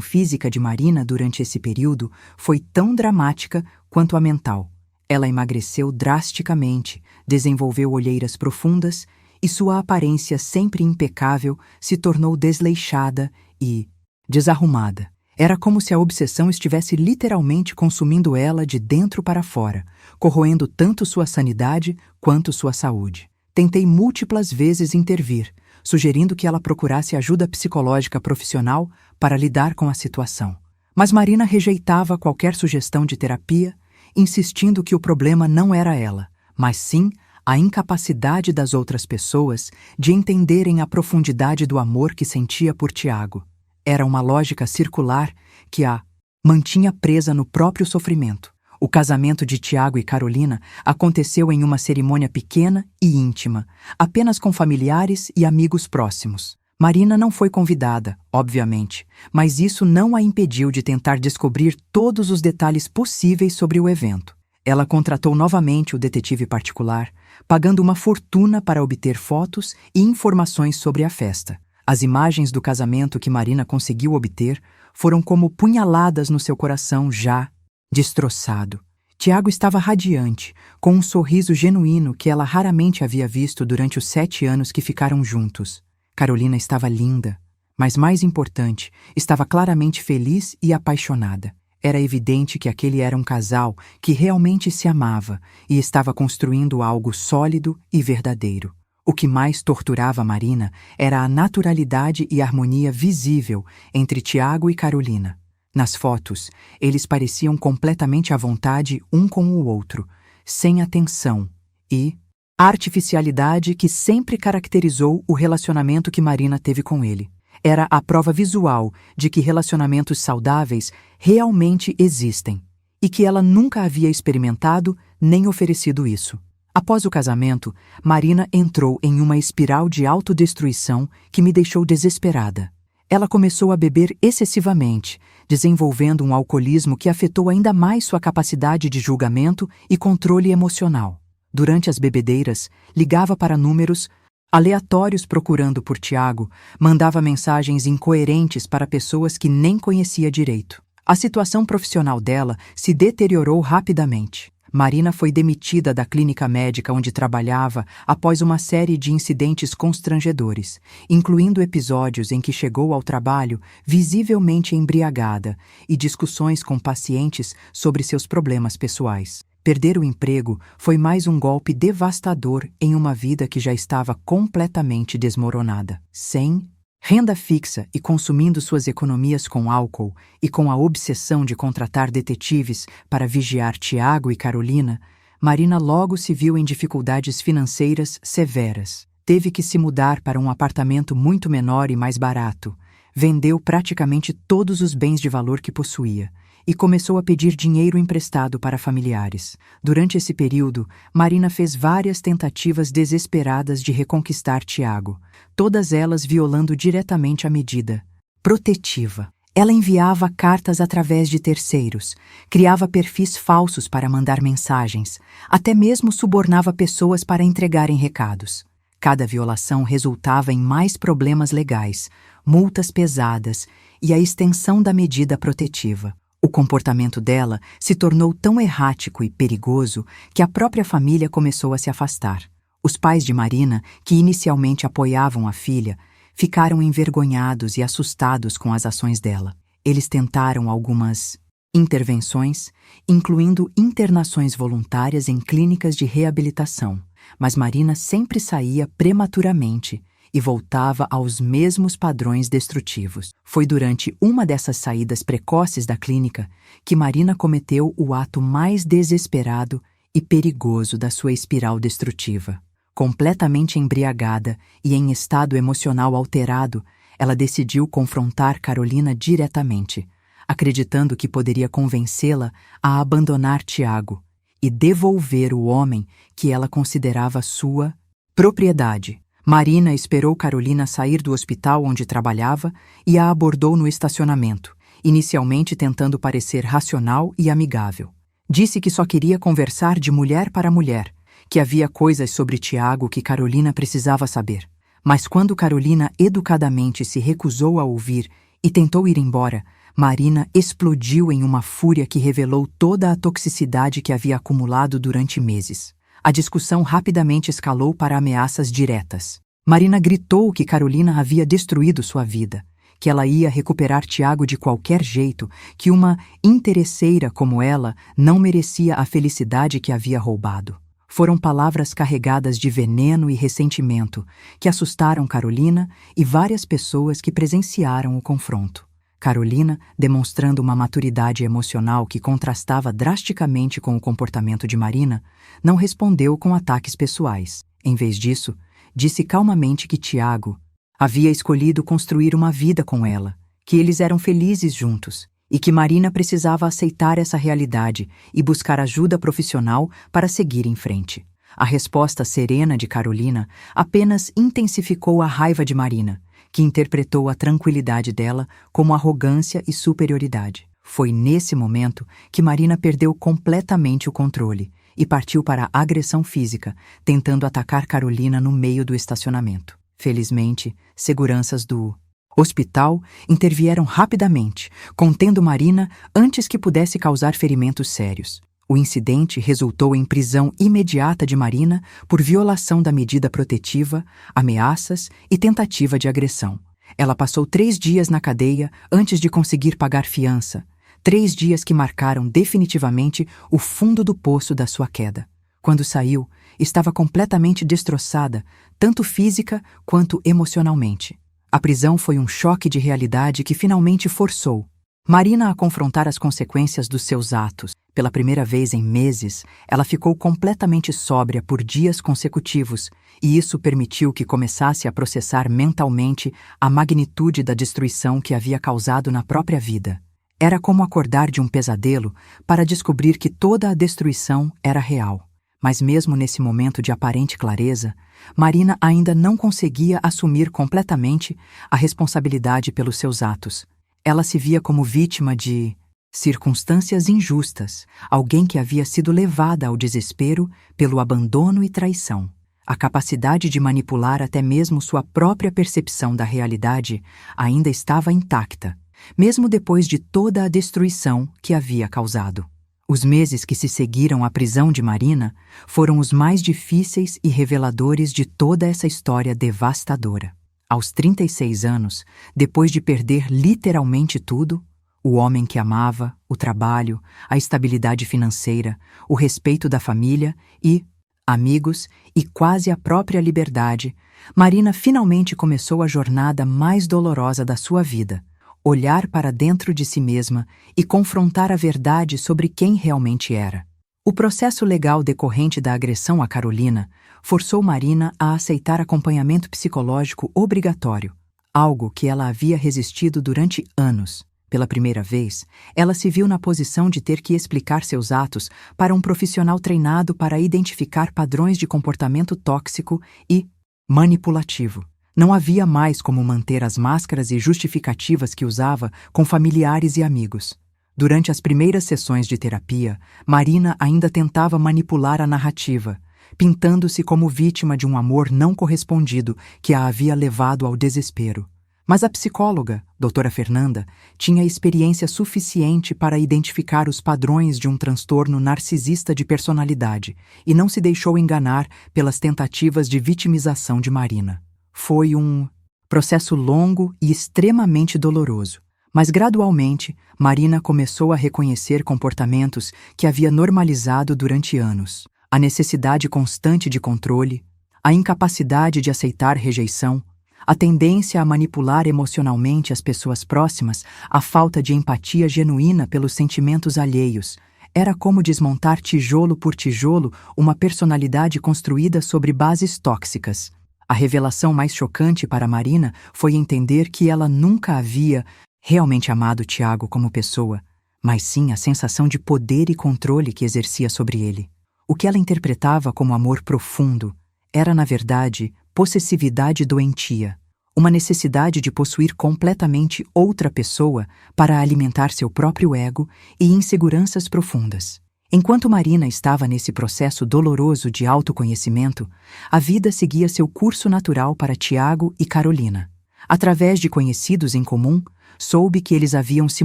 física de Marina durante esse período foi tão dramática quanto a mental. Ela emagreceu drasticamente, desenvolveu olheiras profundas e sua aparência sempre impecável se tornou desleixada e desarrumada. Era como se a obsessão estivesse literalmente consumindo ela de dentro para fora, corroendo tanto sua sanidade quanto sua saúde. Tentei múltiplas vezes intervir, sugerindo que ela procurasse ajuda psicológica profissional para lidar com a situação. Mas Marina rejeitava qualquer sugestão de terapia, insistindo que o problema não era ela, mas sim a incapacidade das outras pessoas de entenderem a profundidade do amor que sentia por Tiago. Era uma lógica circular que a mantinha presa no próprio sofrimento. O casamento de Tiago e Carolina aconteceu em uma cerimônia pequena e íntima, apenas com familiares e amigos próximos. Marina não foi convidada, obviamente, mas isso não a impediu de tentar descobrir todos os detalhes possíveis sobre o evento. Ela contratou novamente o detetive particular, pagando uma fortuna para obter fotos e informações sobre a festa. As imagens do casamento que Marina conseguiu obter foram como punhaladas no seu coração já destroçado. Tiago estava radiante, com um sorriso genuíno que ela raramente havia visto durante os 7 anos que ficaram juntos. Carolina estava linda, mas mais importante, estava claramente feliz e apaixonada. Era evidente que aquele era um casal que realmente se amava e estava construindo algo sólido e verdadeiro. O que mais torturava Marina era a naturalidade e harmonia visível entre Tiago e Carolina. Nas fotos, eles pareciam completamente à vontade um com o outro, sem a tensão e a artificialidade que sempre caracterizou o relacionamento que Marina teve com ele. Era a prova visual de que relacionamentos saudáveis realmente existem e que ela nunca havia experimentado nem oferecido isso. Após o casamento, Marina entrou em uma espiral de autodestruição que me deixou desesperada. Ela começou a beber excessivamente, desenvolvendo um alcoolismo que afetou ainda mais sua capacidade de julgamento e controle emocional. Durante as bebedeiras, ligava para números aleatórios procurando por Tiago, mandava mensagens incoerentes para pessoas que nem conhecia direito. A situação profissional dela se deteriorou rapidamente. Marina foi demitida da clínica médica onde trabalhava após uma série de incidentes constrangedores, incluindo episódios em que chegou ao trabalho visivelmente embriagada e discussões com pacientes sobre seus problemas pessoais. Perder o emprego foi mais um golpe devastador em uma vida que já estava completamente desmoronada. Sem renda fixa e consumindo suas economias com álcool e com a obsessão de contratar detetives para vigiar Tiago e Carolina, Marina logo se viu em dificuldades financeiras severas. Teve que se mudar para um apartamento muito menor e mais barato, vendeu praticamente todos os bens de valor que possuía e começou a pedir dinheiro emprestado para familiares. Durante esse período, Marina fez várias tentativas desesperadas de reconquistar Tiago, todas elas violando diretamente a medida protetiva. Ela enviava cartas através de terceiros, criava perfis falsos para mandar mensagens, até mesmo subornava pessoas para entregarem recados. Cada violação resultava em mais problemas legais, multas pesadas e a extensão da medida protetiva. O comportamento dela se tornou tão errático e perigoso que a própria família começou a se afastar. Os pais de Marina, que inicialmente apoiavam a filha, ficaram envergonhados e assustados com as ações dela. Eles tentaram algumas intervenções, incluindo internações voluntárias em clínicas de reabilitação, mas Marina sempre saía prematuramente e voltava aos mesmos padrões destrutivos. Foi durante uma dessas saídas precoces da clínica que Marina cometeu o ato mais desesperado e perigoso da sua espiral destrutiva. Completamente embriagada e em estado emocional alterado, ela decidiu confrontar Carolina diretamente, acreditando que poderia convencê-la a abandonar Tiago e devolver o homem que ela considerava sua propriedade. Marina esperou Carolina sair do hospital onde trabalhava e a abordou no estacionamento, inicialmente tentando parecer racional e amigável. Disse que só queria conversar de mulher para mulher, que havia coisas sobre Tiago que Carolina precisava saber. Mas quando Carolina educadamente se recusou a ouvir e tentou ir embora, Marina explodiu em uma fúria que revelou toda a toxicidade que havia acumulado durante meses. A discussão rapidamente escalou para ameaças diretas. Marina gritou que Carolina havia destruído sua vida, que ela ia recuperar Tiago de qualquer jeito, que uma interesseira como ela não merecia a felicidade que havia roubado. Foram palavras carregadas de veneno e ressentimento que assustaram Carolina e várias pessoas que presenciaram o confronto. Carolina, demonstrando uma maturidade emocional que contrastava drasticamente com o comportamento de Marina, não respondeu com ataques pessoais. Em vez disso, disse calmamente que Tiago havia escolhido construir uma vida com ela, que eles eram felizes juntos e que Marina precisava aceitar essa realidade e buscar ajuda profissional para seguir em frente. A resposta serena de Carolina apenas intensificou a raiva de Marina, que interpretou a tranquilidade dela como arrogância e superioridade. Foi nesse momento que Marina perdeu completamente o controle e partiu para a agressão física, tentando atacar Carolina no meio do estacionamento. Felizmente, seguranças do hospital intervieram rapidamente, contendo Marina antes que pudesse causar ferimentos sérios. O incidente resultou em prisão imediata de Marina por violação da medida protetiva, ameaças e tentativa de agressão. Ela passou 3 dias na cadeia antes de conseguir pagar fiança, 3 dias que marcaram definitivamente o fundo do poço da sua queda. Quando saiu, estava completamente destroçada, tanto física quanto emocionalmente. A prisão foi um choque de realidade que finalmente forçou Marina a confrontar as consequências dos seus atos. Pela primeira vez em meses, ela ficou completamente sóbria por dias consecutivos, e isso permitiu que começasse a processar mentalmente a magnitude da destruição que havia causado na própria vida. Era como acordar de um pesadelo para descobrir que toda a destruição era real. Mas mesmo nesse momento de aparente clareza, Marina ainda não conseguia assumir completamente a responsabilidade pelos seus atos. Ela se via como vítima de circunstâncias injustas, alguém que havia sido levada ao desespero pelo abandono e traição. A capacidade de manipular até mesmo sua própria percepção da realidade ainda estava intacta, mesmo depois de toda a destruição que havia causado. Os meses que se seguiram à prisão de Marina foram os mais difíceis e reveladores de toda essa história devastadora. Aos 36 anos, depois de perder literalmente tudo, o homem que amava, o trabalho, a estabilidade financeira, o respeito da família e amigos e quase a própria liberdade, Marina finalmente começou a jornada mais dolorosa da sua vida: olhar para dentro de si mesma e confrontar a verdade sobre quem realmente era. O processo legal decorrente da agressão a Carolina forçou Marina a aceitar acompanhamento psicológico obrigatório, algo que ela havia resistido durante anos. Pela primeira vez, ela se viu na posição de ter que explicar seus atos para um profissional treinado para identificar padrões de comportamento tóxico e manipulativo. Não havia mais como manter as máscaras e justificativas que usava com familiares e amigos. Durante as primeiras sessões de terapia, Marina ainda tentava manipular a narrativa, pintando-se como vítima de um amor não correspondido que a havia levado ao desespero. Mas a psicóloga, doutora Fernanda, tinha experiência suficiente para identificar os padrões de um transtorno narcisista de personalidade e não se deixou enganar pelas tentativas de vitimização de Marina. Foi um processo longo e extremamente doloroso, Mas gradualmente, Marina começou a reconhecer comportamentos que havia normalizado durante anos. A necessidade constante de controle, a incapacidade de aceitar rejeição, a tendência a manipular emocionalmente as pessoas próximas, a falta de empatia genuína pelos sentimentos alheios. Era como desmontar tijolo por tijolo uma personalidade construída sobre bases tóxicas. A revelação mais chocante para Marina foi entender que ela nunca havia realmente amado Tiago como pessoa, mas sim a sensação de poder e controle que exercia sobre ele. O que ela interpretava como amor profundo era, na verdade, possessividade doentia, uma necessidade de possuir completamente outra pessoa para alimentar seu próprio ego e inseguranças profundas. Enquanto Marina estava nesse processo doloroso de autoconhecimento, a vida seguia seu curso natural para Tiago e Carolina. Através de conhecidos em comum, soube que eles haviam se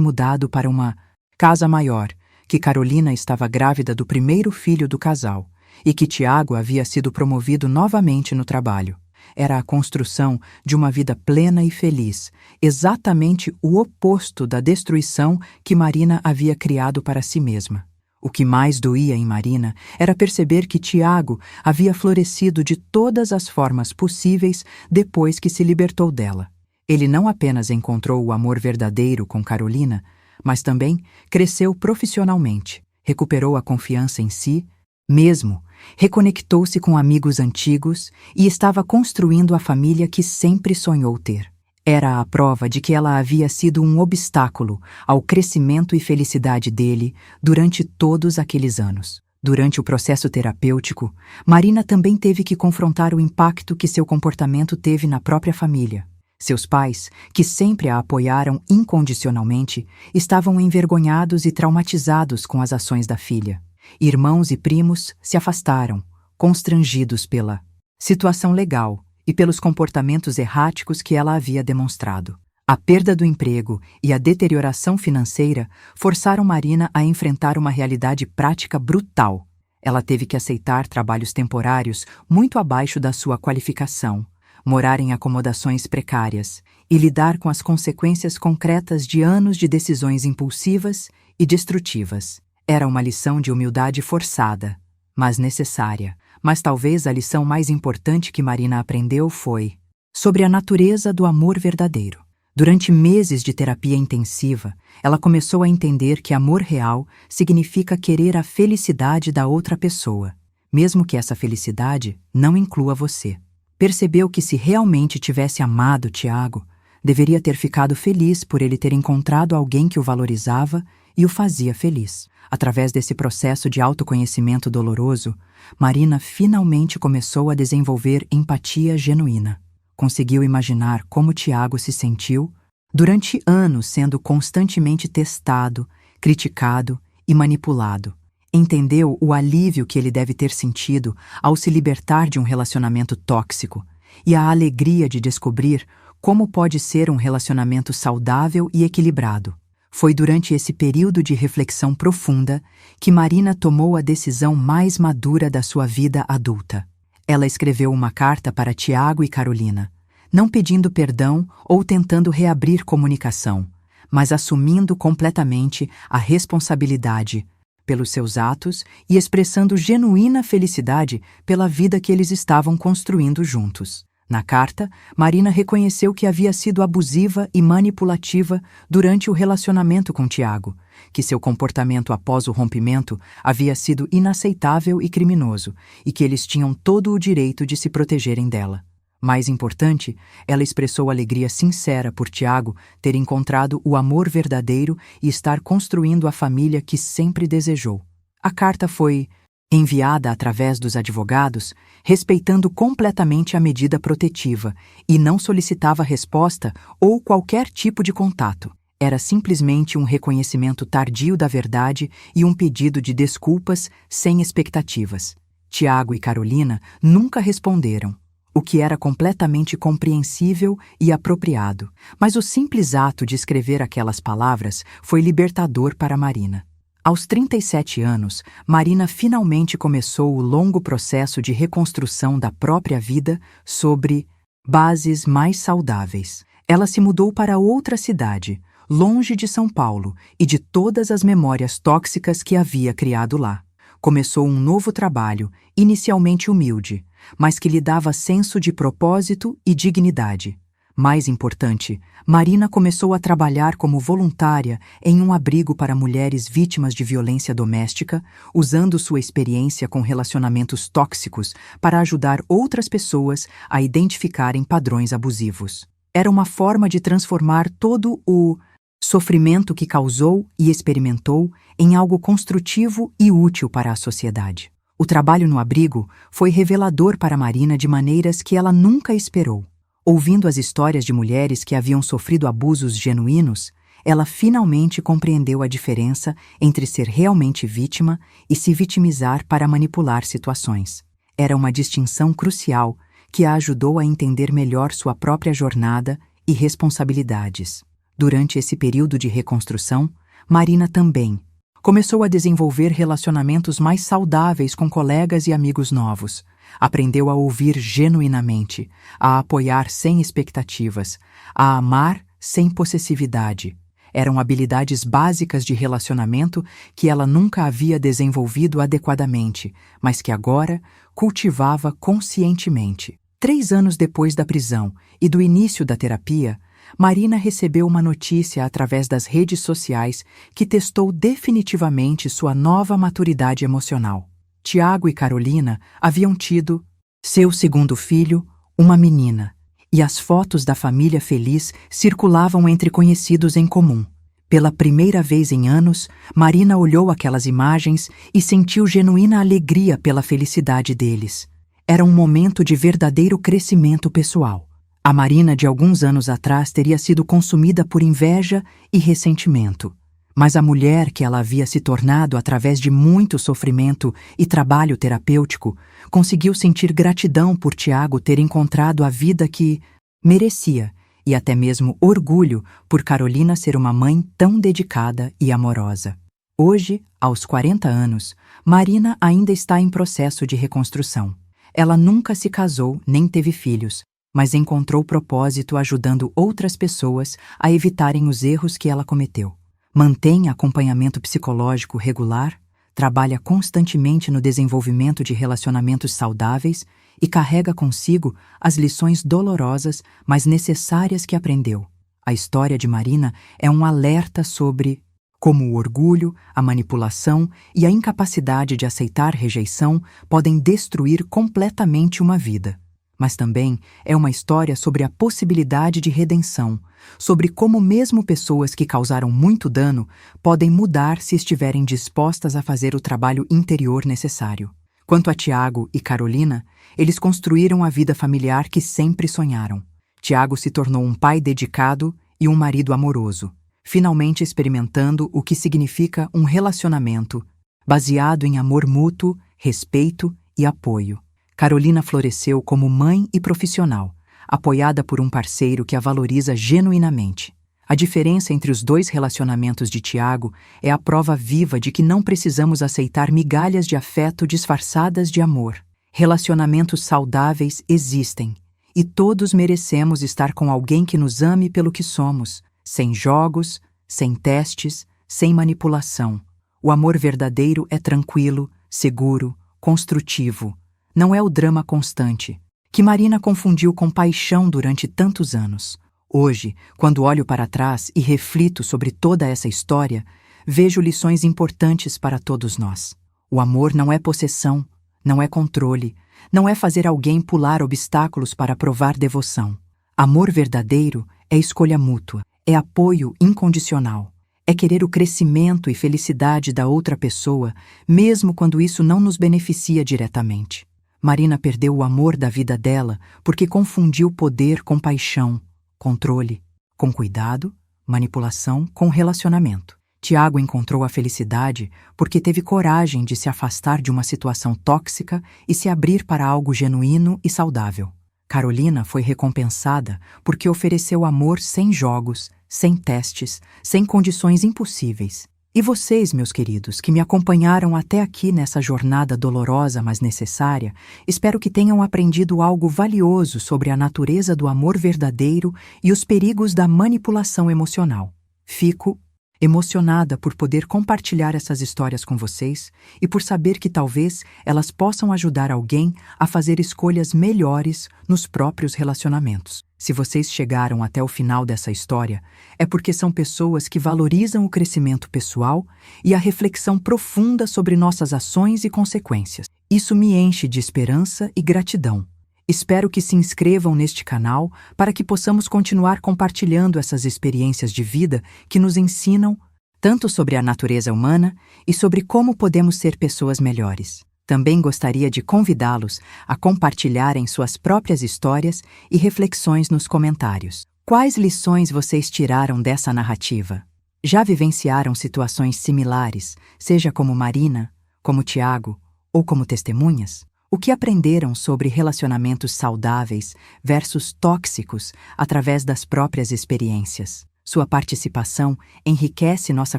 mudado para uma casa maior, que Carolina estava grávida do primeiro filho do casal e que Tiago havia sido promovido novamente no trabalho. Era a construção de uma vida plena e feliz, exatamente o oposto da destruição que Marina havia criado para si mesma. O que mais doía em Marina era perceber que Tiago havia florescido de todas as formas possíveis depois que se libertou dela. Ele não apenas encontrou o amor verdadeiro com Carolina, mas também cresceu profissionalmente, recuperou a confiança em si mesmo, reconectou-se com amigos antigos e estava construindo a família que sempre sonhou ter. Era a prova de que ela havia sido um obstáculo ao crescimento e felicidade dele durante todos aqueles anos. Durante o processo terapêutico, Marina também teve que confrontar o impacto que seu comportamento teve na própria família. Seus pais, que sempre a apoiaram incondicionalmente, estavam envergonhados e traumatizados com as ações da filha. Irmãos e primos se afastaram, constrangidos pela situação legal e pelos comportamentos erráticos que ela havia demonstrado. A perda do emprego e a deterioração financeira forçaram Marina a enfrentar uma realidade prática brutal. Ela teve que aceitar trabalhos temporários muito abaixo da sua qualificação, morar em acomodações precárias e lidar com as consequências concretas de anos de decisões impulsivas e destrutivas. Era uma lição de humildade forçada, mas necessária. Mas talvez a lição mais importante que Marina aprendeu foi sobre a natureza do amor verdadeiro. Durante meses de terapia intensiva, ela começou a entender que amor real significa querer a felicidade da outra pessoa, mesmo que essa felicidade não inclua você. Percebeu que se realmente tivesse amado Tiago, deveria ter ficado feliz por ele ter encontrado alguém que o valorizava e o fazia feliz. Através desse processo de autoconhecimento doloroso, Marina finalmente começou a desenvolver empatia genuína. Conseguiu imaginar como Tiago se sentiu durante anos sendo constantemente testado, criticado e manipulado. Entendeu o alívio que ele deve ter sentido ao se libertar de um relacionamento tóxico e a alegria de descobrir como pode ser um relacionamento saudável e equilibrado. Foi durante esse período de reflexão profunda que Marina tomou a decisão mais madura da sua vida adulta. Ela escreveu uma carta para Tiago e Carolina, não pedindo perdão ou tentando reabrir comunicação, mas assumindo completamente a responsabilidade pelos seus atos e expressando genuína felicidade pela vida que eles estavam construindo juntos. Na carta, Marina reconheceu que havia sido abusiva e manipulativa durante o relacionamento com Tiago, que seu comportamento após o rompimento havia sido inaceitável e criminoso e que eles tinham todo o direito de se protegerem dela. Mais importante, ela expressou alegria sincera por Tiago ter encontrado o amor verdadeiro e estar construindo a família que sempre desejou. A carta foi enviada através dos advogados, respeitando completamente a medida protetiva e não solicitava resposta ou qualquer tipo de contato. Era simplesmente um reconhecimento tardio da verdade e um pedido de desculpas sem expectativas. Tiago e Carolina nunca responderam, o que era completamente compreensível e apropriado, mas o simples ato de escrever aquelas palavras foi libertador para Marina. Aos 37 anos, Marina finalmente começou o longo processo de reconstrução da própria vida sobre bases mais saudáveis. Ela se mudou para outra cidade, longe de São Paulo e de todas as memórias tóxicas que havia criado lá. Começou um novo trabalho, inicialmente humilde, mas que lhe dava senso de propósito e dignidade. Mais importante, Marina começou a trabalhar como voluntária em um abrigo para mulheres vítimas de violência doméstica, usando sua experiência com relacionamentos tóxicos para ajudar outras pessoas a identificarem padrões abusivos. Era uma forma de transformar todo o sofrimento que causou e experimentou em algo construtivo e útil para a sociedade. O trabalho no abrigo foi revelador para Marina de maneiras que ela nunca esperou. Ouvindo as histórias de mulheres que haviam sofrido abusos genuínos, ela finalmente compreendeu a diferença entre ser realmente vítima e se vitimizar para manipular situações. Era uma distinção crucial que a ajudou a entender melhor sua própria jornada e responsabilidades. Durante esse período de reconstrução, Marina também começou a desenvolver relacionamentos mais saudáveis com colegas e amigos novos. Aprendeu a ouvir genuinamente, a apoiar sem expectativas, a amar sem possessividade. Eram habilidades básicas de relacionamento que ela nunca havia desenvolvido adequadamente, mas que agora cultivava conscientemente. 3 anos depois da prisão e do início da terapia, Marina recebeu uma notícia através das redes sociais que testou definitivamente sua nova maturidade emocional. Tiago e Carolina haviam tido seu segundo filho, uma menina, e as fotos da família feliz circulavam entre conhecidos em comum. Pela primeira vez em anos, Marina olhou aquelas imagens e sentiu genuína alegria pela felicidade deles. Era um momento de verdadeiro crescimento pessoal. A Marina de alguns anos atrás teria sido consumida por inveja e ressentimento. Mas a mulher que ela havia se tornado através de muito sofrimento e trabalho terapêutico conseguiu sentir gratidão por Tiago ter encontrado a vida que merecia e até mesmo orgulho por Carolina ser uma mãe tão dedicada e amorosa. Hoje, aos 40 anos, Marina ainda está em processo de reconstrução. Ela nunca se casou nem teve filhos, mas encontrou propósito ajudando outras pessoas a evitarem os erros que ela cometeu. Mantém acompanhamento psicológico regular, trabalha constantemente no desenvolvimento de relacionamentos saudáveis e carrega consigo as lições dolorosas, mas necessárias que aprendeu. A história de Marina é um alerta sobre como o orgulho, a manipulação e a incapacidade de aceitar rejeição podem destruir completamente uma vida. Mas também é uma história sobre a possibilidade de redenção, sobre como mesmo pessoas que causaram muito dano podem mudar se estiverem dispostas a fazer o trabalho interior necessário. Quanto a Tiago e Carolina, eles construíram a vida familiar que sempre sonharam. Tiago se tornou um pai dedicado e um marido amoroso, finalmente experimentando o que significa um relacionamento baseado em amor mútuo, respeito e apoio. Carolina floresceu como mãe e profissional, apoiada por um parceiro que a valoriza genuinamente. A diferença entre os dois relacionamentos de Tiago é a prova viva de que não precisamos aceitar migalhas de afeto disfarçadas de amor. Relacionamentos saudáveis existem, e todos merecemos estar com alguém que nos ame pelo que somos, sem jogos, sem testes, sem manipulação. O amor verdadeiro é tranquilo, seguro, construtivo. Não é o drama constante, que Marina confundiu com paixão durante tantos anos. Hoje, quando olho para trás e reflito sobre toda essa história, vejo lições importantes para todos nós. O amor não é possessão, não é controle, não é fazer alguém pular obstáculos para provar devoção. Amor verdadeiro é escolha mútua, é apoio incondicional, é querer o crescimento e felicidade da outra pessoa, mesmo quando isso não nos beneficia diretamente. Marina perdeu o amor da vida dela porque confundiu poder com paixão, controle com cuidado, manipulação com relacionamento. Tiago encontrou a felicidade porque teve coragem de se afastar de uma situação tóxica e se abrir para algo genuíno e saudável. Carolina foi recompensada porque ofereceu amor sem jogos, sem testes, sem condições impossíveis. E vocês, meus queridos, que me acompanharam até aqui nessa jornada dolorosa, mas necessária, espero que tenham aprendido algo valioso sobre a natureza do amor verdadeiro e os perigos da manipulação emocional. Fico emocionada por poder compartilhar essas histórias com vocês e por saber que talvez elas possam ajudar alguém a fazer escolhas melhores nos próprios relacionamentos. Se vocês chegaram até o final dessa história, é porque são pessoas que valorizam o crescimento pessoal e a reflexão profunda sobre nossas ações e consequências. Isso me enche de esperança e gratidão. Espero que se inscrevam neste canal para que possamos continuar compartilhando essas experiências de vida que nos ensinam tanto sobre a natureza humana e sobre como podemos ser pessoas melhores. Também gostaria de convidá-los a compartilharem suas próprias histórias e reflexões nos comentários. Quais lições vocês tiraram dessa narrativa? Já vivenciaram situações similares, seja como Marina, como Tiago ou como testemunhas? O que aprenderam sobre relacionamentos saudáveis versus tóxicos através das próprias experiências? Sua participação enriquece nossa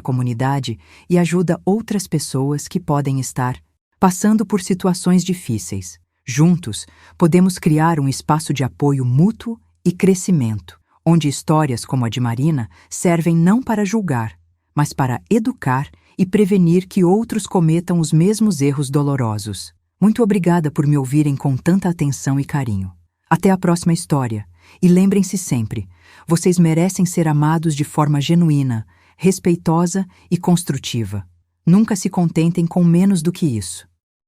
comunidade e ajuda outras pessoas que podem estar passando por situações difíceis. Juntos, podemos criar um espaço de apoio mútuo e crescimento, onde histórias como a de Marina servem não para julgar, mas para educar e prevenir que outros cometam os mesmos erros dolorosos. Muito obrigada por me ouvirem com tanta atenção e carinho. Até a próxima história. E lembrem-se sempre, vocês merecem ser amados de forma genuína, respeitosa e construtiva. Nunca se contentem com menos do que isso.